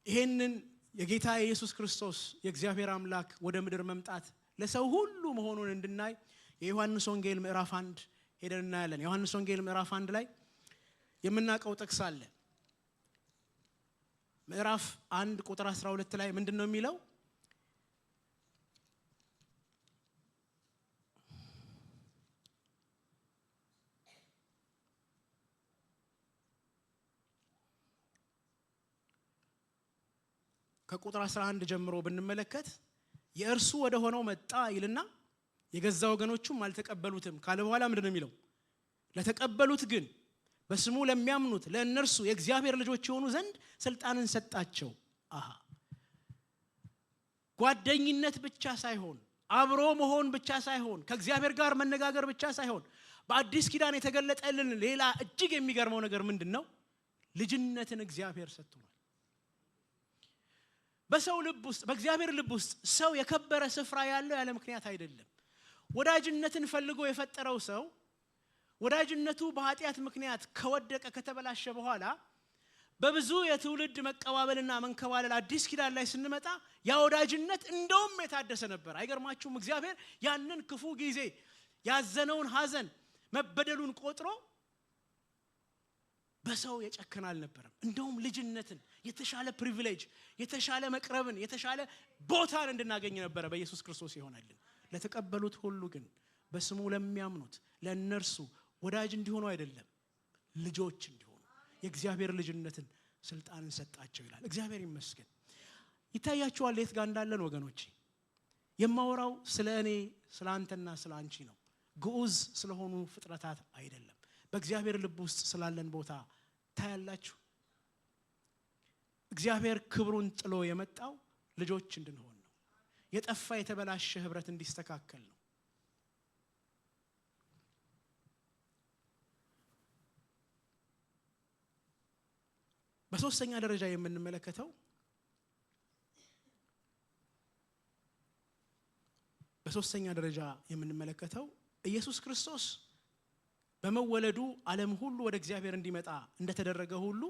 ይሄንን የጌታ ኢየሱስ ክርስቶስ የእግዚአብሔር አምላክ ወደ ምድር መምጣት ለሰው ሁሉ መሆኑን እንድናይ የዮሐንስ ወንጌል ምዕራፍ 1 ሄደን እናያለን። ዮሐንስ ወንጌል ምዕራፍ 1 ላይ የምናውቀው ጥቅስ አለ። ምዕራፍ 1 ቁጥር 12 ላይ ምንድነው የሚለው? ከቁጥር 11 ጀምሮ ብንመለከት የእርሱ ወደ ሆነው መጣ ይልና የገዛ ወገኖቹም አልተቀበሉትም ካለ በኋላ ምንድነው የሚለው? ለተቀበሉት ግን በስሙ ለሚያምኑት ለእነርሱ የእግዚአብሔር ልጆች የሆኑ ዘንድ ስልጣንን ሰጣቸው። ጓደኝነት ብቻ ሳይሆን፣ አብሮ መሆን ብቻ ሳይሆን፣ ከእግዚአብሔር ጋር መነጋገር ብቻ ሳይሆን በአዲስ ኪዳን የተገለጠልን ሌላ እጅግ የሚገርመው ነገር ምንድነው? ልጅነትን እግዚአብሔር ሰጥቶናል። በሰው ልብ ውስጥ በእግዚአብሔር ልብ ውስጥ ሰው የከበረ ስፍራ ያለው ያለ ምክንያት አይደለም። ወዳጅነትን ፈልጎ የፈጠረው ሰው ወዳጅነቱ በኃጢአት ምክንያት ከወደቀ ከተበላሸ በኋላ በብዙ የትውልድ መቀባበልና መንከባለል አዲስ ኪዳን ላይ ስንመጣ ያ ወዳጅነት እንደውም የታደሰ ነበር። አይገርማችሁም? እግዚአብሔር ያንን ክፉ ጊዜ ያዘነውን ሐዘን መበደሉን ቆጥሮ በሰው የጨከነ አልነበረም። እንደውም ልጅነትን፣ የተሻለ ፕሪቪሌጅ፣ የተሻለ መቅረብን፣ የተሻለ ቦታን እንድናገኝ ነበረ በኢየሱስ ክርስቶስ ይሆናልን። ለተቀበሉት ሁሉ ግን በስሙ ለሚያምኑት ለእነርሱ ወዳጅ እንዲሆኑ አይደለም ልጆች እንዲሆኑ የእግዚአብሔር ልጅነትን ስልጣንን ሰጣቸው ይላል። እግዚአብሔር ይመስገን። ይታያችኋል የት ጋር እንዳለን ወገኖቼ? የማወራው ስለ እኔ ስለ አንተና ስለ አንቺ ነው። ግዑዝ ስለሆኑ ፍጥረታት አይደለም። በእግዚአብሔር ልብ ውስጥ ስላለን ቦታ ታያላችሁ። እግዚአብሔር ክብሩን ጥሎ የመጣው ልጆች እንድንሆን ነው። የጠፋ የተበላሸ ህብረት እንዲስተካከል ነው። በሶስተኛ ደረጃ የምንመለከተው ኢየሱስ ክርስቶስ በመወለዱ ዓለም ሁሉ ወደ እግዚአብሔር እንዲመጣ እንደተደረገ ሁሉ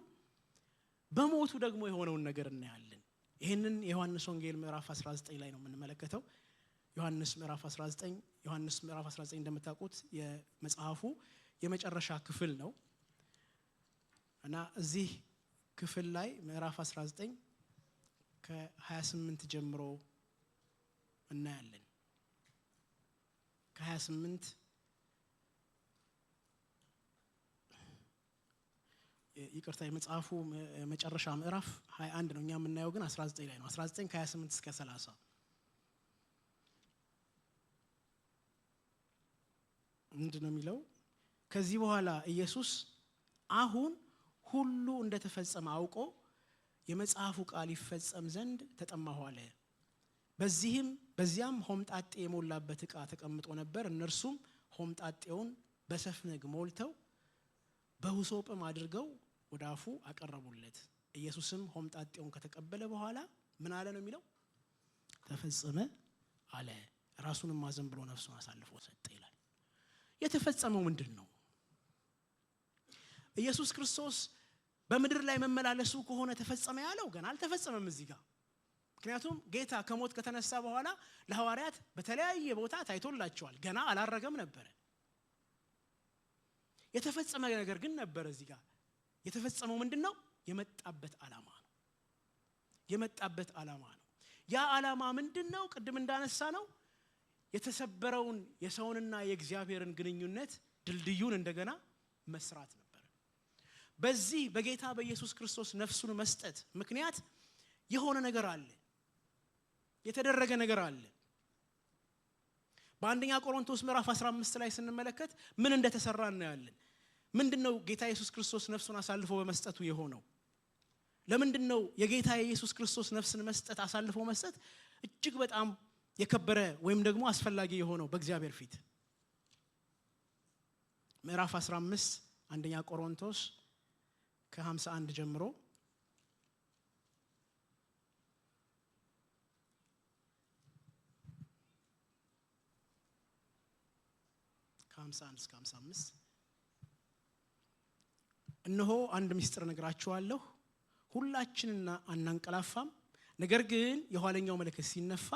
በሞቱ ደግሞ የሆነውን ነገር እናያለን። ይሄንን የዮሐንስ ወንጌል ምዕራፍ 19 ላይ ነው የምንመለከተው። ዮሐንስ ምዕራፍ 19 እንደምታውቁት የመጽሐፉ የመጨረሻ ክፍል ነው እና እዚህ ክፍል ላይ ምዕራፍ 19 ከ28 ጀምሮ እናያለን። ከ28 ይቅርታ የመጽሐፉ መጨረሻ ምዕራፍ 21 ነው። እኛ የምናየው ግን 19 ላይ ነው። 19 ከ28 እስከ 30 ምንድነው የሚለው? ከዚህ በኋላ ኢየሱስ አሁን ሁሉ እንደተፈጸመ አውቆ የመጽሐፉ ቃል ይፈጸም ዘንድ ተጠማሁ አለ። በዚያም ሆምጣጤ የሞላበት ዕቃ ተቀምጦ ነበር። እነርሱም ሆምጣጤውን በሰፍነግ ሞልተው በሁሶጵም አድርገው ወደ አፉ አቀረቡለት። ኢየሱስም ሆምጣጤውን ከተቀበለ በኋላ ምን አለ ነው የሚለው? ተፈጸመ አለ። ራሱንም አዘንብሎ ነፍሱን አሳልፎ ሰጠ ይላል። የተፈጸመው ምንድን ነው? ኢየሱስ ክርስቶስ በምድር ላይ መመላለሱ ከሆነ ተፈጸመ ያለው ገና አልተፈጸመም እዚህ ጋር። ምክንያቱም ጌታ ከሞት ከተነሳ በኋላ ለሐዋርያት በተለያየ ቦታ ታይቶላቸዋል። ገና አላረገም ነበር። የተፈጸመ ነገር ግን ነበር እዚህ ጋር። የተፈጸመው ምንድነው? የመጣበት ዓላማ ነው። የመጣበት ዓላማ ነው። ያ ዓላማ ምንድነው? ቅድም እንዳነሳ ነው የተሰበረውን የሰውንና የእግዚአብሔርን ግንኙነት ድልድዩን እንደገና መስራት ነበር። በዚህ በጌታ በኢየሱስ ክርስቶስ ነፍሱን መስጠት ምክንያት የሆነ ነገር አለ፣ የተደረገ ነገር አለ። በአንደኛ ቆሮንቶስ ምዕራፍ 15 ላይ ስንመለከት ምን እንደተሰራ እናያለን። ምንድነው ጌታ ኢየሱስ ክርስቶስ ነፍሱን አሳልፎ በመስጠቱ የሆነው? ለምንድነው የጌታ የኢየሱስ ክርስቶስ ነፍስን መስጠት አሳልፎ መስጠት እጅግ በጣም የከበረ ወይም ደግሞ አስፈላጊ የሆነው በእግዚአብሔር ፊት? ምዕራፍ 15 አንደኛ ቆሮንቶስ ከ51 ጀምሮ ከ51 እስከ 55 እነሆ አንድ ምስጢር ነግራችኋለሁ፣ ሁላችንና አናንቀላፋም፣ ነገር ግን የኋለኛው መለከት ሲነፋ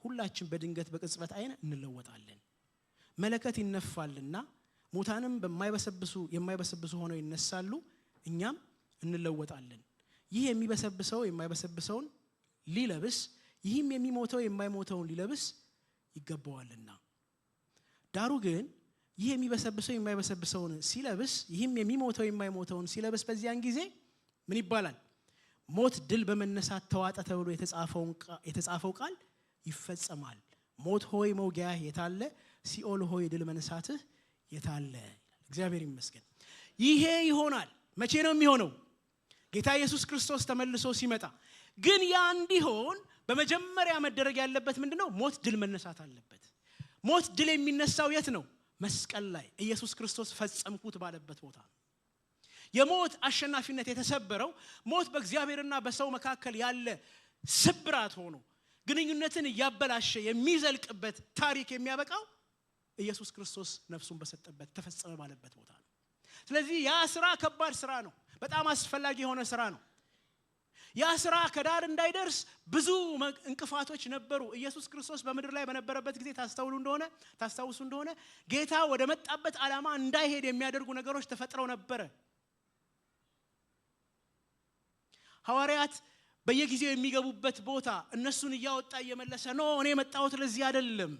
ሁላችን በድንገት በቅጽበት አይን እንለወጣለን። መለከት ይነፋልና ሙታንም የማይበሰብሱ ሆነው ይነሳሉ፣ እኛም እንለወጣለን። ይህ የሚበሰብሰው የማይበሰብሰውን ሊለብስ፣ ይህም የሚሞተው የማይሞተውን ሊለብስ ይገባዋልና። ዳሩ ግን ይህ የሚበሰብሰው የማይበሰብሰውን ሲለብስ፣ ይህም የሚሞተው የማይሞተውን ሲለብስ በዚያን ጊዜ ምን ይባላል? ሞት ድል በመነሳት ተዋጠ ተብሎ የተጻፈው ቃል ይፈጸማል። ሞት ሆይ መውጊያህ የታለ? ሲኦል ሆይ ድል መነሳትህ የታለ? እግዚአብሔር ይመስገን። ይሄ ይሆናል። መቼ ነው የሚሆነው? ጌታ ኢየሱስ ክርስቶስ ተመልሶ ሲመጣ። ግን ያ እንዲሆን በመጀመሪያ መደረግ ያለበት ምንድነው? ሞት ድል መነሳት አለበት። ሞት ድል የሚነሳው የት ነው? መስቀል ላይ ኢየሱስ ክርስቶስ ፈጸምኩት ባለበት ቦታ ነው። የሞት አሸናፊነት የተሰበረው ሞት በእግዚአብሔርና በሰው መካከል ያለ ስብራት ሆኖ ግንኙነትን እያበላሸ የሚዘልቅበት ታሪክ የሚያበቃው ኢየሱስ ክርስቶስ ነፍሱን በሰጠበት ተፈጸመ ባለበት ቦታ ነው። ስለዚህ ያ ስራ ከባድ ስራ ነው። በጣም አስፈላጊ የሆነ ስራ ነው። ያ ስራ ከዳር እንዳይደርስ ብዙ እንቅፋቶች ነበሩ። ኢየሱስ ክርስቶስ በምድር ላይ በነበረበት ጊዜ ታስታውሱ እንደሆነ ጌታ ወደ መጣበት ዓላማ እንዳይሄድ የሚያደርጉ ነገሮች ተፈጥረው ነበረ። ሐዋርያት በየጊዜው የሚገቡበት ቦታ እነሱን እያወጣ እየመለሰ ነው፣ እኔ መጣሁት ለዚህ አይደለም፣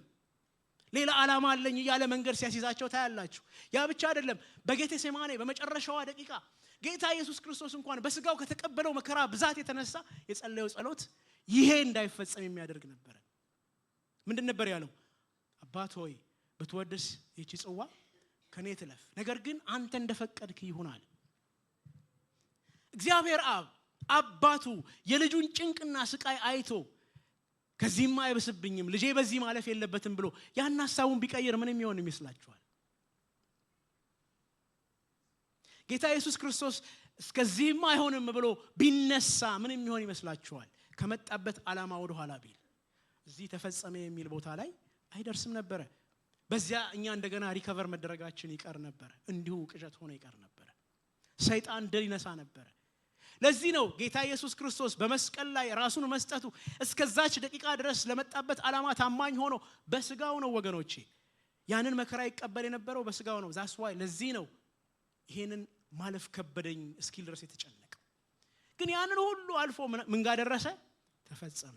ሌላ ዓላማ አለኝ እያለ መንገድ ሲያስይዛቸው ታያላችሁ። ያ ብቻ አይደለም። በጌቴሴማኒ በመጨረሻዋ ደቂቃ ጌታ ኢየሱስ ክርስቶስ እንኳን በስጋው ከተቀበለው መከራ ብዛት የተነሳ የጸለየው ጸሎት ይሄ እንዳይፈጸም የሚያደርግ ነበር። ምንድን ነበር ያለው? አባት ሆይ ብትወድስ ይህች ጽዋ ከኔ ትለፍ፣ ነገር ግን አንተ እንደፈቀድክ ይሁናል። እግዚአብሔር አባቱ የልጁን ጭንቅና ስቃይ አይቶ ከዚህማ አይበስብኝም፣ ልጄ በዚህ ማለፍ የለበትም ብሎ ያን ሐሳቡን ቢቀይር ምንም ይሆን ይመስላችኋል? ጌታ ኢየሱስ ክርስቶስ እስከዚህማ አይሆንም ብሎ ቢነሳ ምንም ይሆን ይመስላችኋል? ከመጣበት ዓላማ ወደ ኋላ ቢል እዚህ ተፈጸመ የሚል ቦታ ላይ አይደርስም ነበር። በዚያ እኛ እንደገና ሪከቨር መደረጋችን ይቀር ነበር። እንዲሁ ቅዠት ሆኖ ይቀር ነበር። ሰይጣን ድል ይነሳ ነበር። ለዚህ ነው ጌታ ኢየሱስ ክርስቶስ በመስቀል ላይ ራሱን መስጠቱ እስከዛች ደቂቃ ድረስ ለመጣበት ዓላማ ታማኝ ሆኖ በስጋው ነው ወገኖቼ ያንን መከራ ይቀበል የነበረው በስጋው ነው that's why ለዚህ ነው ይሄንን ማለፍ ከበደኝ እስኪል ድረስ የተጨነቀው ግን ያንን ሁሉ አልፎ ምን ጋር ደረሰ ተፈጸመ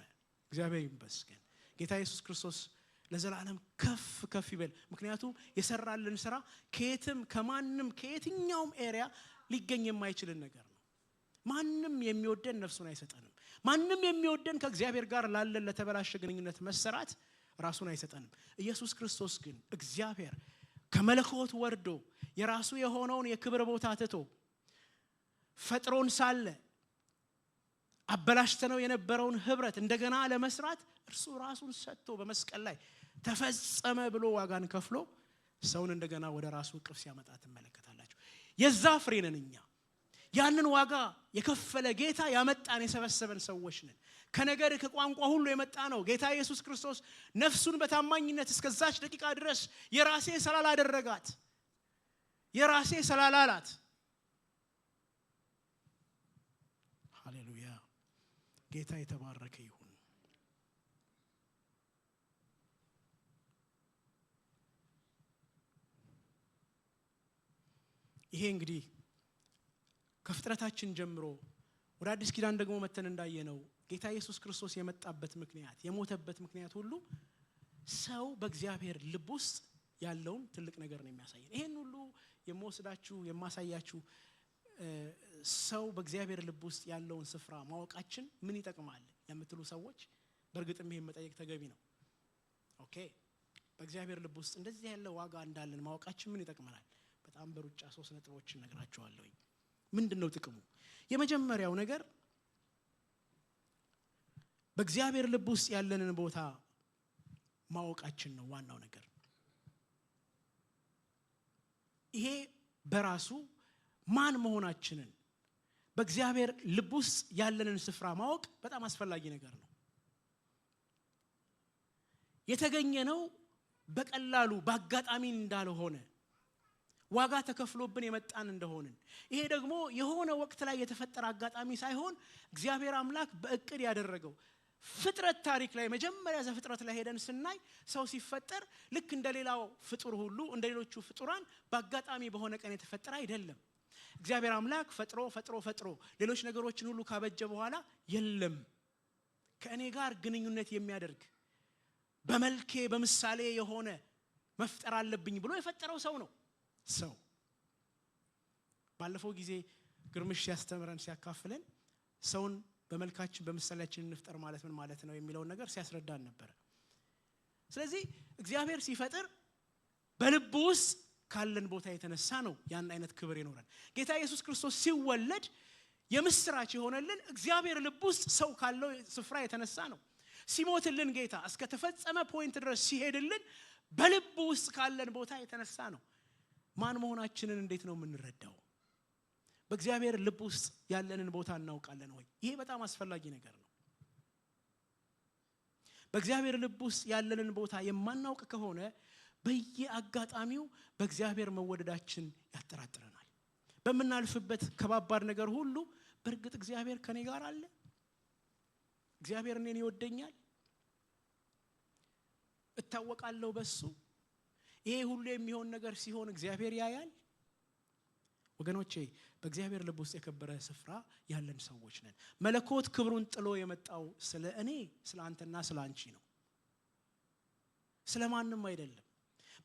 እግዚአብሔር ይመስገን ጌታ ኢየሱስ ክርስቶስ ለዘላለም ከፍ ይበል ምክንያቱም የሰራልን ስራ ከየትም ከማንም ከየትኛውም ኤሪያ ሊገኝ የማይችል ነገር ነው ማንንም የሚወደን ነፍሱን አይሰጠንም ማንንም የሚወደን ከእግዚአብሔር ጋር ላለን ለተበላሸ ግንኙነት መሰራት ራሱን አይሰጠንም ኢየሱስ ክርስቶስ ግን እግዚአብሔር ከመለኮት ወርዶ የራሱ የሆነውን የክብር ቦታ ትቶ ፈጥሮን ሳለ አበላሽተነው የነበረውን ህብረት እንደገና ለመስራት እርሱ ራሱን ሰጥቶ በመስቀል ላይ ተፈጸመ ብሎ ዋጋን ከፍሎ ሰውን እንደገና ወደ ራሱ እቅፍ ሲያመጣ ተመለከታላችሁ የዛ ፍሬ ነን እኛ ያንን ዋጋ የከፈለ ጌታ ያመጣን የሰበሰበን ሰዎች ነን ከነገር ከቋንቋ ሁሉ የመጣ ነው ጌታ ኢየሱስ ክርስቶስ ነፍሱን በታማኝነት እስከዛች ደቂቃ ድረስ የራሴ ስላላደረጋት የራሴ ስላላላት ሃሌሉያ ጌታ የተባረከ ይሁን ይሄ እንግዲህ ከፍጥረታችን ጀምሮ ወደ አዲስ ኪዳን ደግሞ መተን እንዳየነው ጌታ ኢየሱስ ክርስቶስ የመጣበት ምክንያት የሞተበት ምክንያት ሁሉ ሰው በእግዚአብሔር ልብ ውስጥ ያለውን ትልቅ ነገር ነው የሚያሳየን ይሄን ሁሉ የምወስዳችሁ የማሳያችሁ ሰው በእግዚአብሔር ልብ ውስጥ ያለውን ስፍራ ማወቃችን ምን ይጠቅማል የምትሉ ሰዎች በእርግጥም ይሄን መጠየቅ ተገቢ ነው ኦኬ በእግዚአብሔር ልብ ውስጥ እንደዚህ ያለ ዋጋ እንዳለን ማወቃችን ምን ይጠቅመናል በጣም በሩጫ 3 ነጥቦችን ነግራችኋለሁ ምንድነው ጥቅሙ የመጀመሪያው ነገር በእግዚአብሔር ልብ ውስጥ ያለንን ቦታ ማወቃችን ነው ዋናው ነገር ይሄ በራሱ ማን መሆናችንን በእግዚአብሔር ልብ ውስጥ ያለንን ስፍራ ማወቅ በጣም አስፈላጊ ነገር ነው የተገኘነው በቀላሉ በአጋጣሚ እንዳልሆነ ዋጋ ተከፍሎብን የመጣን እንደሆነ ይሄ ደግሞ የሆነ ወቅት ላይ የተፈጠረ አጋጣሚ ሳይሆን እግዚአብሔር አምላክ በእቅድ ያደረገው ፍጥረት ታሪክ ላይ መጀመሪያ ዘፍጥረት ላይ ሄደን ስናይ ሰው ሲፈጠር ልክ እንደሌላው ፍጡር ሁሉ እንደሌሎቹ ፍጡራን በአጋጣሚ በሆነ ቀን የተፈጠረ አይደለም እግዚአብሔር አምላክ ፈጥሮ ሌሎች ነገሮችን ሁሉ ካበጀ በኋላ የለም ከእኔ ጋር ግንኙነት የሚያደርግ በመልኬ በምሳሌ የሆነ መፍጠር አለብኝ ብሎ የፈጠረው ሰው ነው ሰው ባለፈው ጊዜ ግርምሽ ሲያስተምረን ሲያካፍለን ሰውን በመልካችን በምሳሌያችን እንፍጠር ማለት ምን ማለት ነው የሚለው ነገር ሲያስረዳን ነበር ስለዚህ እግዚአብሔር ሲፈጥር በልብ ውስጥ ካለን ቦታ የተነሳ ነው ያን አይነት ክብር ይኖራል ጌታ ኢየሱስ ክርስቶስ ሲወለድ የምስራች የሆነልን እግዚአብሔር ልብ ውስጥ ሰው ካለው ስፍራ የተነሳ ነው ሲሞትልን ጌታ እስከ ተፈጸመ ፖይንት ድረስ ሲሄድልን በልብ ውስጥ ካለን ቦታ የተነሳ ነው ማን መሆናችንን እንዴት ነው የምንረዳው በእግዚአብሔር ልብ ውስጥ ያለንን ቦታ እናውቃለን ወይ ይሄ በጣም አስፈላጊ ነገር ነው በእግዚአብሔር ልብ ውስጥ ያለንን ቦታ የማናውቅ ከሆነ በየአጋጣሚው በእግዚአብሔር መወደዳችን ያጠራጥረናል በመናልፍበት ከባባድ ነገር ሁሉ በእርግጥ እግዚአብሔር ከኔ ጋር አለ እግዚአብሔር እኔን ይወደኛል እታወቃለሁ በሱ ይሄ ሁሉ የሚሆን ነገር ሲሆን እግዚአብሔር ያያል ወገኖቼ በእግዚአብሔር ልብ ውስጥ የከበረ ስፍራ ያለን ሰዎች ነን መለኮት ክብሩን ጥሎ የመጣው ስለ እኔ ስለ አንተና ስለ አንቺ ነው ስለማንም አይደለም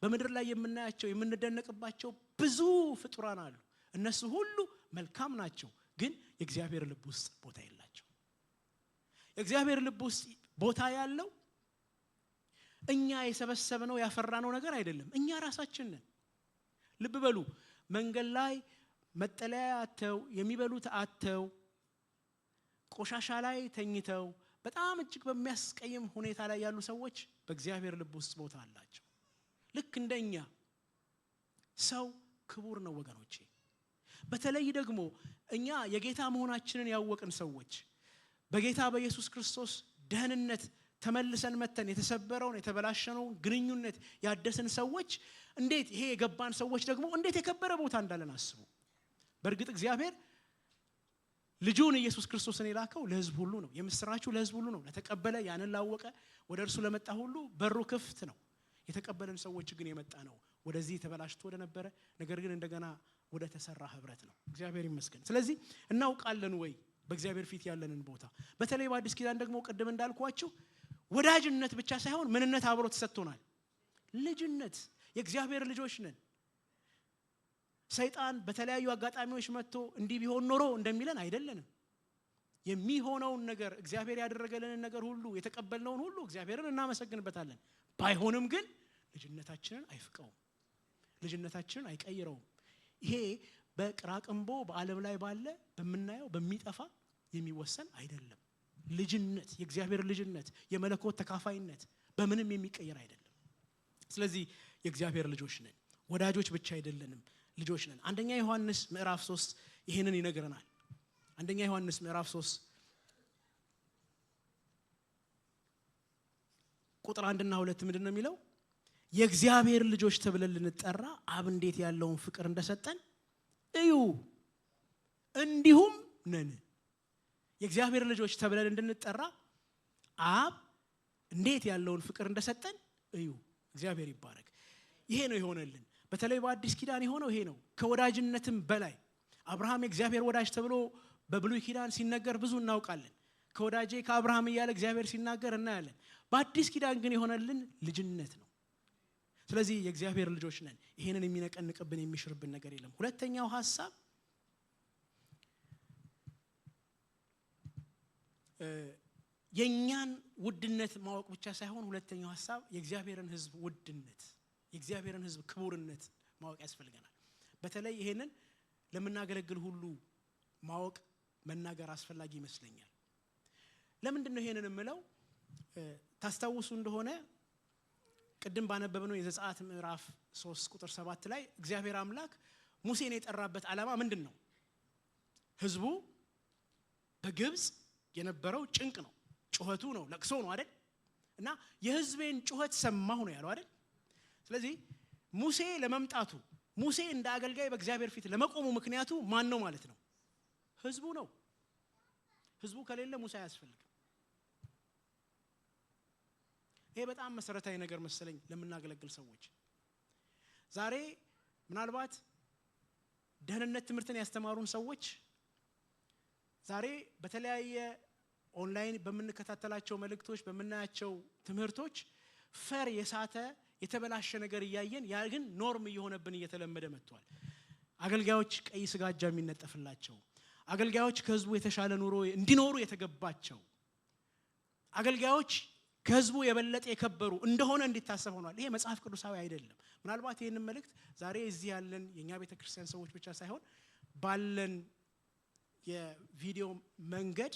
በመድር ላይ የምናያቸው የምንደነቅባቸው ብዙ ፍጡራን አሉ እነሱ ሁሉ መልካም ናቸው ግን የእግዚአብሔር ልብ ውስጥ ቦታ የላቸው የእግዚአብሔር ልብ ውስጥ ቦታ ያለው እኛ የሰበሰብነው ያፈራነው ነገር አይደለም እኛ ራሳችን ነን ልብ በሉ መንገድ ላይ መጠለያ አተው የሚበሉት አተው ቆሻሻ ላይ ተኝተው በጣም እጅግ በሚያስቀይም ሁኔታ ላይ ያሉ ሰዎች በእግዚአብሔር ልብ ውስጥ ቦታ አላቸው ልክ እንደኛ ሰው ክቡር ነው ወገኖቼ በተለይ ደግሞ እኛ የጌታ መሆናችንን ያወቅን ሰዎች በጌታ በኢየሱስ ክርስቶስ ደህንነት ተመልሰን መተን የተሰበረውን የተበላሸነውን ግንኙነት ያደሰን ሰዎች እንዴት ይሄ የገባን ሰዎች ደግሞ እንዴት የከበረ ቦታ እንዳለን አስቡ በእርግጥ እግዚአብሔር ልጁን ኢየሱስ ክርስቶስን የላከው ለሕዝብ ሁሉ ነው። የምስራቹ ለሕዝብ ሁሉ ነው። ለተቀበለ ያንን ላወቀ ወደ እርሱ ለመጣ ሁሉ በሩ ክፍት ነው። የተቀበለን ሰዎች ግን የመጣ ነው ወደዚህ ተበላሽቶ ወደ ነበረ ነገር ግን እንደገና ወደ ተሰራ ህብረት ነው። እግዚአብሔር ይመስገን። ስለዚህ እናውቃለን ወይ በእግዚአብሔር ፊት ያለንን ቦታ? በተለይ በአዲስ ኪዳን ደግሞ ቅድም እንዳልኳችሁ ወዳጅነት ብቻ ሳይሆን ምንነት አብሮ ተሰጥቶናል። ልጅነት፣ የእግዚአብሔር ልጆች ነን። ሰይጣን በተለያዩ አጋጣሚዎች መጥቶ እንዲህ ቢሆን ኖሮ እንደሚለን አይደለንም። የሚሆነውን ነገር እግዚአብሔር ያደረገልንን ነገር ሁሉ የተቀበልነውን ሁሉ እግዚአብሔርን እናመሰግንበታለን። ባይሆንም ግን ልጅነታችንን አይፍቀውም፣ ልጅነታችንን አይቀይረውም። ይሄ በቅራቅንቦ በዓለም ላይ ባለ በምናየው በሚጠፋ የሚወሰን አይደለም። ልጅነት፣ የእግዚአብሔር ልጅነት፣ የመለኮት ተካፋይነት በምንም የሚቀየር አይደለም። ስለዚህ የእግዚአብሔር ልጆች ነን። ወዳጆች ብቻ አይደለንም፣ ልጆች ነን። አንደኛ ዮሐንስ ምዕራፍ 3 ይሄንን ይነግረናል። አንደኛ ዮሐንስ ምዕራፍ 3 ቁጥር 1 እና 2 ምንድነው የሚለው? የእግዚአብሔር ልጆች ተብለን ልንጠራ አብ እንዴት ያለውን ፍቅር እንደሰጠን እዩ፣ እንዲሁም ነን። የእግዚአብሔር ልጆች ተብለን እንድንጠራ አብ እንዴት ያለውን ፍቅር እንደሰጠን እዩ። እግዚአብሔር ይባረክ። ይሄ ነው የሆነልን። በተለይ በአዲስ ኪዳን የሆነው ይሄ ነው። ከወዳጅነትም በላይ አብርሃም የእግዚአብሔር ወዳጅ ተብሎ በብሉይ ኪዳን ሲነገር ብዙ እናውቃለን። ከወዳጄ ከአብርሃም እያለ እግዚአብሔር ሲናገር እናያለን። በአዲስ ኪዳን ግን የሆነልን ልጅነት ነው። ስለዚህ የእግዚአብሔር ልጆች ነን። ይሄንን የሚነቀንቅብን የሚሽርብን ነገር የለም። ሁለተኛው ሐሳብ የኛን ውድነት ማወቅ ብቻ ሳይሆን ሁለተኛው ሐሳብ የእግዚአብሔርን ሕዝብ ውድነት፣ የእግዚአብሔርን ሕዝብ ክቡርነት ማወቅ ያስፈልገናል። በተለይ ይሄንን ለምናገለግል ሁሉ ማወቅ መናገር አስፈላጊ ይመስለኛል። ለምንድን ነው ይሄንን የምለው? ታስታውሱ እንደሆነ ቅድም ባነበብነው የዘጸአት ምዕራፍ 3 ቁጥር 7 ላይ እግዚአብሔር አምላክ ሙሴን የጠራበት ዓላማ ምንድን ነው? ሕዝቡ በግብፅ የነበረው ጭንቅ ነው፣ ጩኸቱ ነው፣ ለቅሶ ነው አይደል? እና የሕዝቤን ጩኸት ሰማሁ ነው ያለው አይደል? ስለዚህ ሙሴ ለመምጣቱ ሙሴ እንደ አገልጋይ በእግዚአብሔር ፊት ለመቆሙ ምክንያቱ ማን ነው ማለት ነው? ሕዝቡ ነው። ሕዝቡ ከሌለ ሙሴ አያስፈልግም። ይሄ በጣም መሰረታዊ ነገር መሰለኝ ለምናገለግል ሰዎች። ዛሬ ምናልባት ደህንነት ትምህርትን ያስተማሩን ሰዎች ዛሬ በተለያየ ኦንላይን በምንከታተላቸው መልእክቶች በመናያቸው ትምህርቶች ፈር የሳተ የተበላሸ ነገር እያየን ያ ግን ኖርም እየሆነብን እየተለመደ መጥቷል። አገልጋዮች ቀይ ስጋጃ የሚነጠፍላቸው፣ አገልጋዮች ከህዝቡ የተሻለ ኑሮ እንዲኖሩ የተገባቸው፣ አገልጋዮች ከህዝቡ የበለጠ የከበሩ እንደሆነ እንዲታሰብ ሆኗል። ይሄ መጽሐፍ ቅዱሳዊ አይደለም። ምናልባት ይሄንን መልእክት ዛሬ እዚህ ያለን የኛ ቤተክርስቲያን ሰዎች ብቻ ሳይሆን ባለን የቪዲዮ መንገድ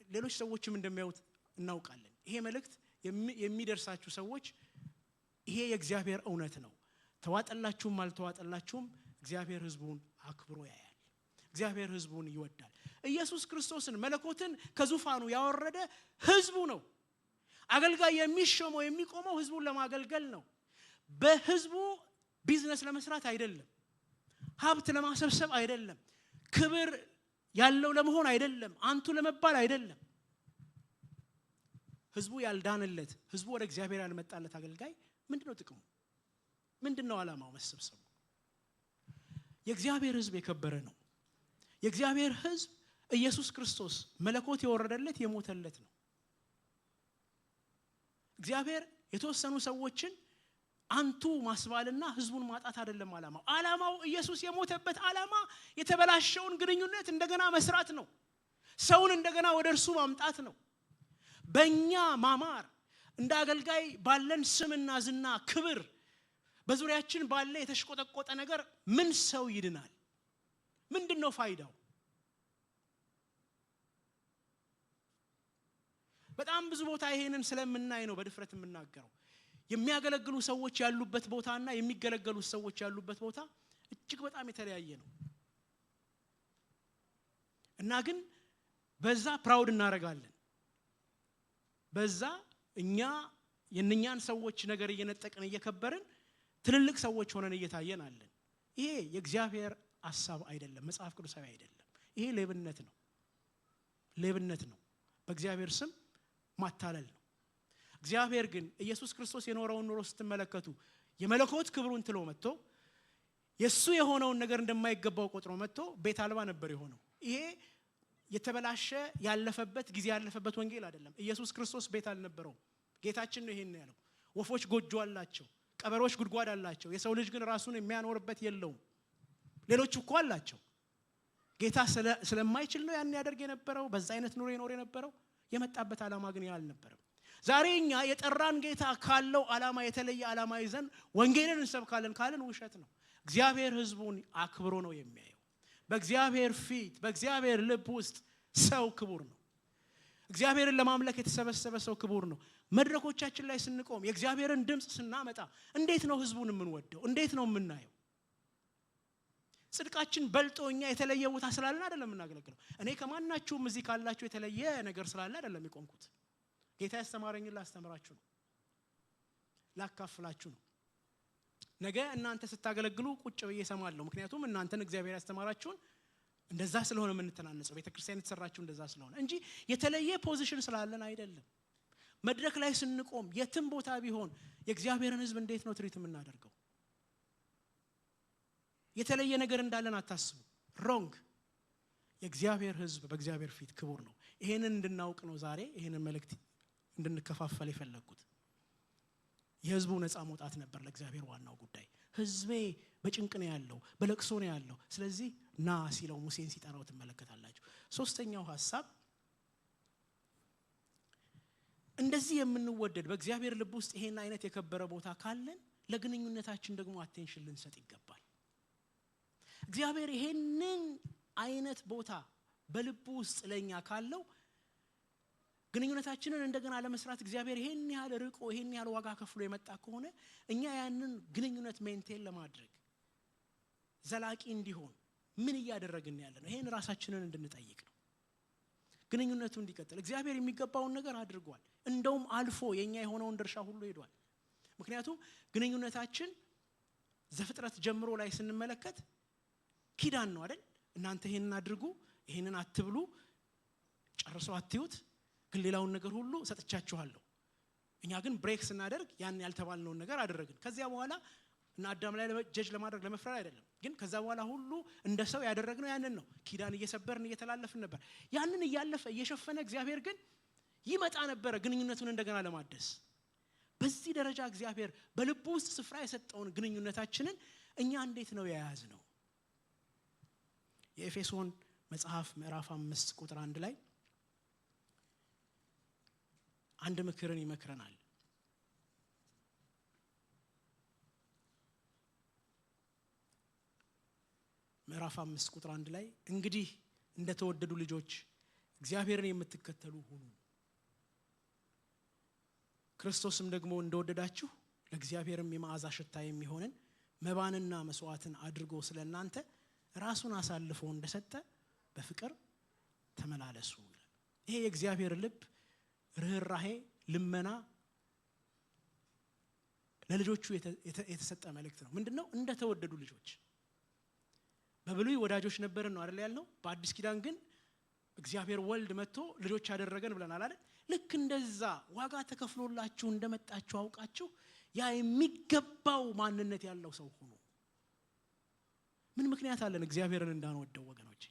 ሌሎች ሰዎችም እንደሚያዩት እናውቃለን። ይሄ መልእክት የሚደርሳችሁ ሰዎች ይሄ የእግዚአብሔር እውነት ነው። ተዋጠላችሁም አልተዋጠላችሁም እግዚአብሔር ህዝቡን አክብሮ ያያል። እግዚአብሔር ህዝቡን ይወዳል። ኢየሱስ ክርስቶስን መለኮትን ከዙፋኑ ያወረደ ህዝቡ ነው። አገልጋይ የሚሾመው የሚቆመው ህዝቡን ለማገልገል ነው። በህዝቡ ቢዝነስ ለመስራት አይደለም፣ ሀብት ለማሰብሰብ አይደለም፣ ክብር ያለው ለመሆን አይደለም፣ አንቱ ለመባል አይደለም። ህዝቡ ያልዳነለት፣ ህዝቡ ወደ እግዚአብሔር ያልመጣለት አገልጋይ ምንድነው ጥቅሙ? ምንድነው ዓላማው? መሰብሰቡ። የእግዚአብሔር ህዝብ የከበረ ነው። የእግዚአብሔር ህዝብ ኢየሱስ ክርስቶስ መለኮት የወረደለት የሞተለት ነው። እግዚአብሔር የተወሰኑ ሰዎችን አንቱ ማስባልና ህዝቡን ማጣት አይደለም ዓላማው። ዓላማው ኢየሱስ የሞተበት ዓላማ የተበላሸውን ግንኙነት እንደገና መስራት ነው። ሰውን እንደገና ወደ እርሱ ማምጣት ነው። በእኛ ማማር እንደ አገልጋይ ባለን ስምና ዝና ክብር በዙሪያችን ባለ የተሽቆጠቆጠ ነገር ምን ሰው ይድናል? ምንድነው ፋይዳው? በጣም ብዙ ቦታ ይሄንን ስለምናይ ነው በድፍረት የምናገረው። የሚያገለግሉ ሰዎች ያሉበት ቦታና የሚገለገሉ ሰዎች ያሉበት ቦታ እጅግ በጣም የተለያየ ነው። እና ግን በዛ ፕራውድ እናረጋለን። በዛ እኛ የነኛን ሰዎች ነገር እየነጠቅን እየከበርን ትልልቅ ሰዎች ሆነን እየታየን አለን። ይሄ የእግዚአብሔር ሐሳብ አይደለም፣ መጽሐፍ ቅዱሳዊ አይደለም። ይሄ ሌብነት ነው። ሌብነት ነው፣ በእግዚአብሔር ስም ማታለል ነው። እግዚአብሔር ግን ኢየሱስ ክርስቶስ የኖረውን ኑሮ ስትመለከቱ የመለኮት ክብሩን ትሎ መጥቶ የሱ የሆነውን ነገር እንደማይገባው ቆጥሮ መጥቶ ቤት አልባ ነበር የሆነው። ይሄ የተበላሸ ያለፈበት ጊዜ ያለፈበት ወንጌል አይደለም። ኢየሱስ ክርስቶስ ቤት አልነበረውም። ጌታችን ነው ይሄን ያለው። ወፎች ጎጆ አላቸው፣ ቀበሮች ጉድጓድ አላቸው፣ የሰው ልጅ ግን ራሱን የሚያኖርበት የለውም። ሌሎች እኮ አላቸው። ጌታ ስለማይችል ነው ያን ያደርግ የነበረው፣ በዛ አይነት ኑሮ ይኖር የነበረው። የመጣበት ዓላማ ግን ያ አልነበረም። ዛሬ እኛ የጠራን ጌታ ካለው ዓላማ የተለየ ዓላማ ይዘን ወንጌልን እንሰብካለን ካልን ውሸት ነው። እግዚአብሔር ሕዝቡን አክብሮ ነው የሚያየው። በእግዚአብሔር ፊት በእግዚአብሔር ልብ ውስጥ ሰው ክቡር ነው። እግዚአብሔርን ለማምለክ የተሰበሰበ ሰው ክቡር ነው። መድረኮቻችን ላይ ስንቆም የእግዚአብሔርን ድምጽ ስናመጣ እንዴት ነው ሕዝቡን የምንወደው? እንዴት ነው የምናየው? ጽድቃችን በልጦ እኛ የተለየ ቦታ ስላለን አይደለም የምናገለግለው። እኔ ከማናችሁም እዚህ ካላችሁ የተለየ ነገር ስላለ አይደለም የቆምኩት። ጌታ ያስተማረኝን ላስተምራችሁ ነው፣ ላካፍላችሁ ነው። ነገ እናንተ ስታገለግሉ ቁጭ ብዬ እሰማለሁ። ምክንያቱም እናንተን እግዚአብሔር ያስተማራችሁን እንደዛ ስለሆነ የምንተናነጸው፣ ቤተክርስቲያን የተሰራችሁ እንደዛ ስለሆነ እንጂ የተለየ ፖዚሽን ስላለን አይደለም። መድረክ ላይ ስንቆም የትም ቦታ ቢሆን የእግዚአብሔርን ሕዝብ እንዴት ነው ትሪት የምናደርገው? የተለየ ነገር እንዳለን አታስቡ። ሮንግ። የእግዚአብሔር ሕዝብ በእግዚአብሔር ፊት ክቡር ነው። ይሄንን እንድናውቅ ነው ዛሬ ይሄንን መልእክት እንድንከፋፈል የፈለግኩት። የሕዝቡ ነፃ መውጣት ነበር ለእግዚአብሔር ዋናው ጉዳይ። ሕዝቤ በጭንቅ ነው ያለው፣ በለቅሶ ነው ያለው። ስለዚህ ና ሲለው ሙሴን ሲጠራው ትመለከታላችሁ። ሶስተኛው ሐሳብ እንደዚህ የምንወደድ በእግዚአብሔር ልብ ውስጥ ይሄን አይነት የከበረ ቦታ ካለን ለግንኙነታችን ደግሞ አቴንሽን ልንሰጥ ይገባል። እግዚአብሔር ይሄንን አይነት ቦታ በልቡ ውስጥ ለኛ ካለው ግንኙነታችንን እንደገና ለመስራት እግዚአብሔር ይሄን ያህል ርቆ ይሄን ያህል ዋጋ ከፍሎ የመጣ ከሆነ እኛ ያንን ግንኙነት ሜንቴን ለማድረግ ዘላቂ እንዲሆን ምን እያደረግን ያለ ነው? ይሄን ራሳችንን እንድንጠይቅ ነው። ግንኙነቱ እንዲቀጥል እግዚአብሔር የሚገባውን ነገር አድርጓል። እንደውም አልፎ የኛ የሆነውን ድርሻ ሁሉ ሄዷል። ምክንያቱም ግንኙነታችን ዘፍጥረት ጀምሮ ላይ ስንመለከት ኪዳን ነው አይደል? እናንተ ይሄንን አድርጉ፣ ይሄንን አትብሉ፣ ጨርሰው አትዩት፣ ግን ሌላውን ነገር ሁሉ ሰጥቻችኋለሁ። እኛ ግን ብሬክ ስናደርግ ያን ያልተባልነውን ነገር አደረግን። ከዚያ በኋላ እና አዳም ላይ ጀጅ ለማድረግ ለመፍረድ አይደለም፣ ግን ከዛ በኋላ ሁሉ እንደ ሰው ያደረግነው ያንን ነው። ኪዳን እየሰበርን እየተላለፍን ነበር። ያንን እያለፈ እየሸፈነ እግዚአብሔር ግን ይመጣ ነበረ ግንኙነቱን እንደገና ለማደስ። በዚህ ደረጃ እግዚአብሔር በልቡ ውስጥ ስፍራ የሰጠውን ግንኙነታችንን እኛ እንዴት ነው የያዝነው? የኤፌሶን መጽሐፍ ምዕራፍ 5 ቁጥር 1 ላይ አንድ ምክርን ይመክረናል። ምዕራፍ 5 ቁጥር 1 ላይ እንግዲህ እንደተወደዱ ልጆች እግዚአብሔርን የምትከተሉ ሁኑ፣ ክርስቶስም ደግሞ እንደወደዳችሁ ለእግዚአብሔርም የመዓዛ ሽታ የሚሆንን መባንና መስዋዕትን አድርጎ ስለእናንተ ራሱን አሳልፎ እንደሰጠ በፍቅር ተመላለሱ። ይሄ የእግዚአብሔር ልብ ርህራሄ፣ ልመና ለልጆቹ የተሰጠ መልእክት ነው። ምንድነው? እንደተወደዱ ልጆች። በብሉይ ወዳጆች ነበርን ነው አይደል ያልነው። በአዲስ ኪዳን ግን እግዚአብሔር ወልድ መጥቶ ልጆች ያደረገን ብለናል አይደል? ልክ እንደዛ ዋጋ ተከፍሎላችሁ እንደመጣችሁ አውቃችሁ ያ የሚገባው ማንነት ያለው ሰው ሁኑ። ምን ምክንያት አለን እግዚአብሔርን እንዳንወደው ወገኖች?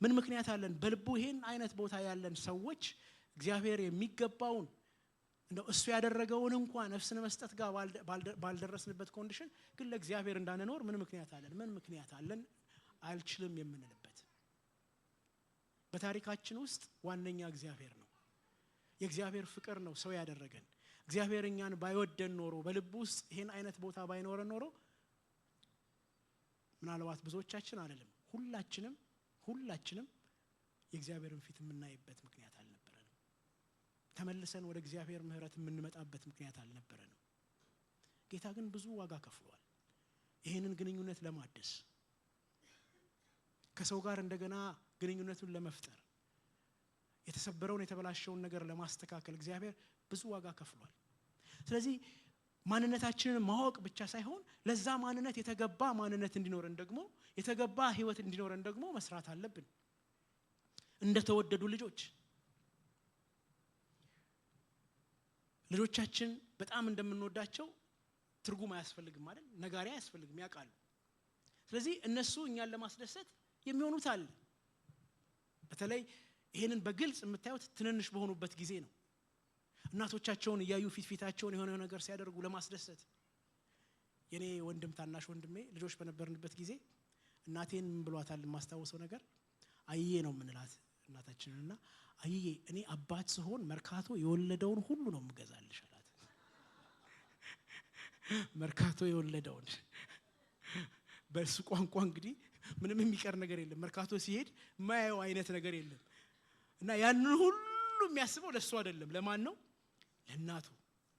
ምን ምክንያት አለን በልቡ ይሄን አይነት ቦታ ያለን ሰዎች እግዚአብሔር የሚገባውን እንደው እሱ ያደረገውን እንኳን ነፍስን መስጠት ጋር ባልደረስንበት ኮንዲሽን ግን ለእግዚአብሔር እንዳንኖር ምን ምክንያት አለን? ምን ምክንያት አለን አልችልም የምንልበት? በታሪካችን ውስጥ ዋነኛ እግዚአብሔር ነው። የእግዚአብሔር ፍቅር ነው ሰው ያደረገን። እግዚአብሔር እኛን ባይወደን ኖሮ በልቡ ውስጥ ይሄን አይነት ቦታ ባይኖረን ኖሮ ምናልባት ብዙዎቻችን አይደለም ሁላችንም የእግዚአብሔርን ፊት የምናይበት ምክንያት አልነበረንም። ተመልሰን ወደ እግዚአብሔር ምሕረት የምንመጣበት ምክንያት አልነበረንም። ጌታ ግን ብዙ ዋጋ ከፍሏል ይሄንን ግንኙነት ለማደስ፣ ከሰው ጋር እንደገና ግንኙነቱን ለመፍጠር፣ የተሰበረውን የተበላሸውን ነገር ለማስተካከል እግዚአብሔር ብዙ ዋጋ ከፍሏል። ስለዚህ ማንነታችንን ማወቅ ብቻ ሳይሆን ለዛ ማንነት የተገባ ማንነት እንዲኖረን ደግሞ የተገባ ህይወት እንዲኖረን ደግሞ መስራት አለብን። እንደተወደዱ ልጆቻችን በጣም እንደምንወዳቸው ትርጉም አያስፈልግም አይደል? ነጋሪ አያስፈልግም፣ ያውቃሉ። ስለዚህ እነሱ እኛን ለማስደሰት የሚሆኑት አለ። በተለይ ይሄንን በግልጽ የምታዩት ትንንሽ በሆኑበት ጊዜ ነው። እናቶቻቸውን እያዩ ፊታቸውን የሆነ ነገር ሲያደርጉ ለማስደሰት። የኔ ወንድም ታናሽ ወንድሜ ልጆች በነበርንበት ጊዜ እናቴን ምን ብሏታል የማስታውሰው ነገር፣ አይዬ ነው የምንላት እናታችንና፣ አይዬ እኔ አባት ስሆን መርካቶ የወለደውን ሁሉ ነው የምገዛልሽ አላት። መርካቶ የወለደውን በሱ ቋንቋ እንግዲህ ምንም የሚቀር ነገር የለም። መርካቶ ሲሄድ ማያየው አይነት ነገር የለም። እና ያንን ሁሉ የሚያስበው ለሱ አይደለም፣ ለማን ነው? ለእናቱ።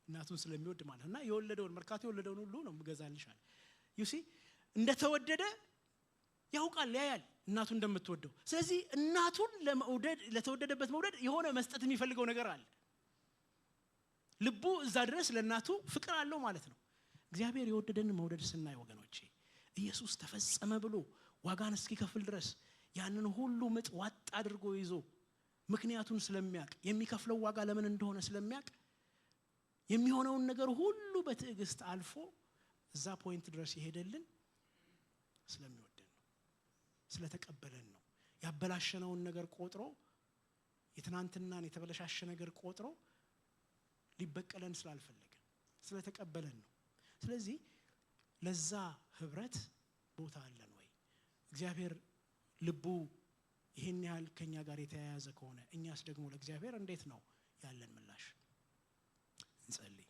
እናቱን ስለሚወድ ማለት እና የወለደውን መርካቶ የወለደውን ሁሉ ነው የምገዛልሽ አለ። ዩሲ እንደተወደደ ያውቃል፣ ያያል እናቱ እንደምትወደው። ስለዚህ እናቱን ለመውደድ ለተወደደበት መውደድ የሆነ መስጠት የሚፈልገው ነገር አለ። ልቡ እዛ ድረስ ለእናቱ ፍቅር አለው ማለት ነው። እግዚአብሔር የወደደንን መውደድ ስናይ ወገኖቼ ኢየሱስ ተፈጸመ ብሎ ዋጋን እስኪከፍል ድረስ ያንን ሁሉ ምጥ ዋጥ አድርጎ ይዞ ምክንያቱን ስለሚያውቅ የሚከፍለው ዋጋ ለምን እንደሆነ ስለሚያውቅ የሚሆነውን ነገር ሁሉ በትዕግስት አልፎ እዛ ፖይንት ድረስ ይሄደልን ስለሚወደን ነው፣ ስለተቀበለን ነው። ያበላሸነውን ነገር ቆጥሮ የትናንትናን የተበላሸ ነገር ቆጥሮ ሊበቀለን ስላልፈለገ ስለተቀበለን ነው። ስለዚህ ለዛ ህብረት ቦታ አለን ወይ? እግዚአብሔር ልቡ ይሄን ያህል ከኛ ጋር የተያያዘ ከሆነ እኛስ ደግሞ ለእግዚአብሔር እንዴት ነው ያለን ምላሽ? እንጸልይ።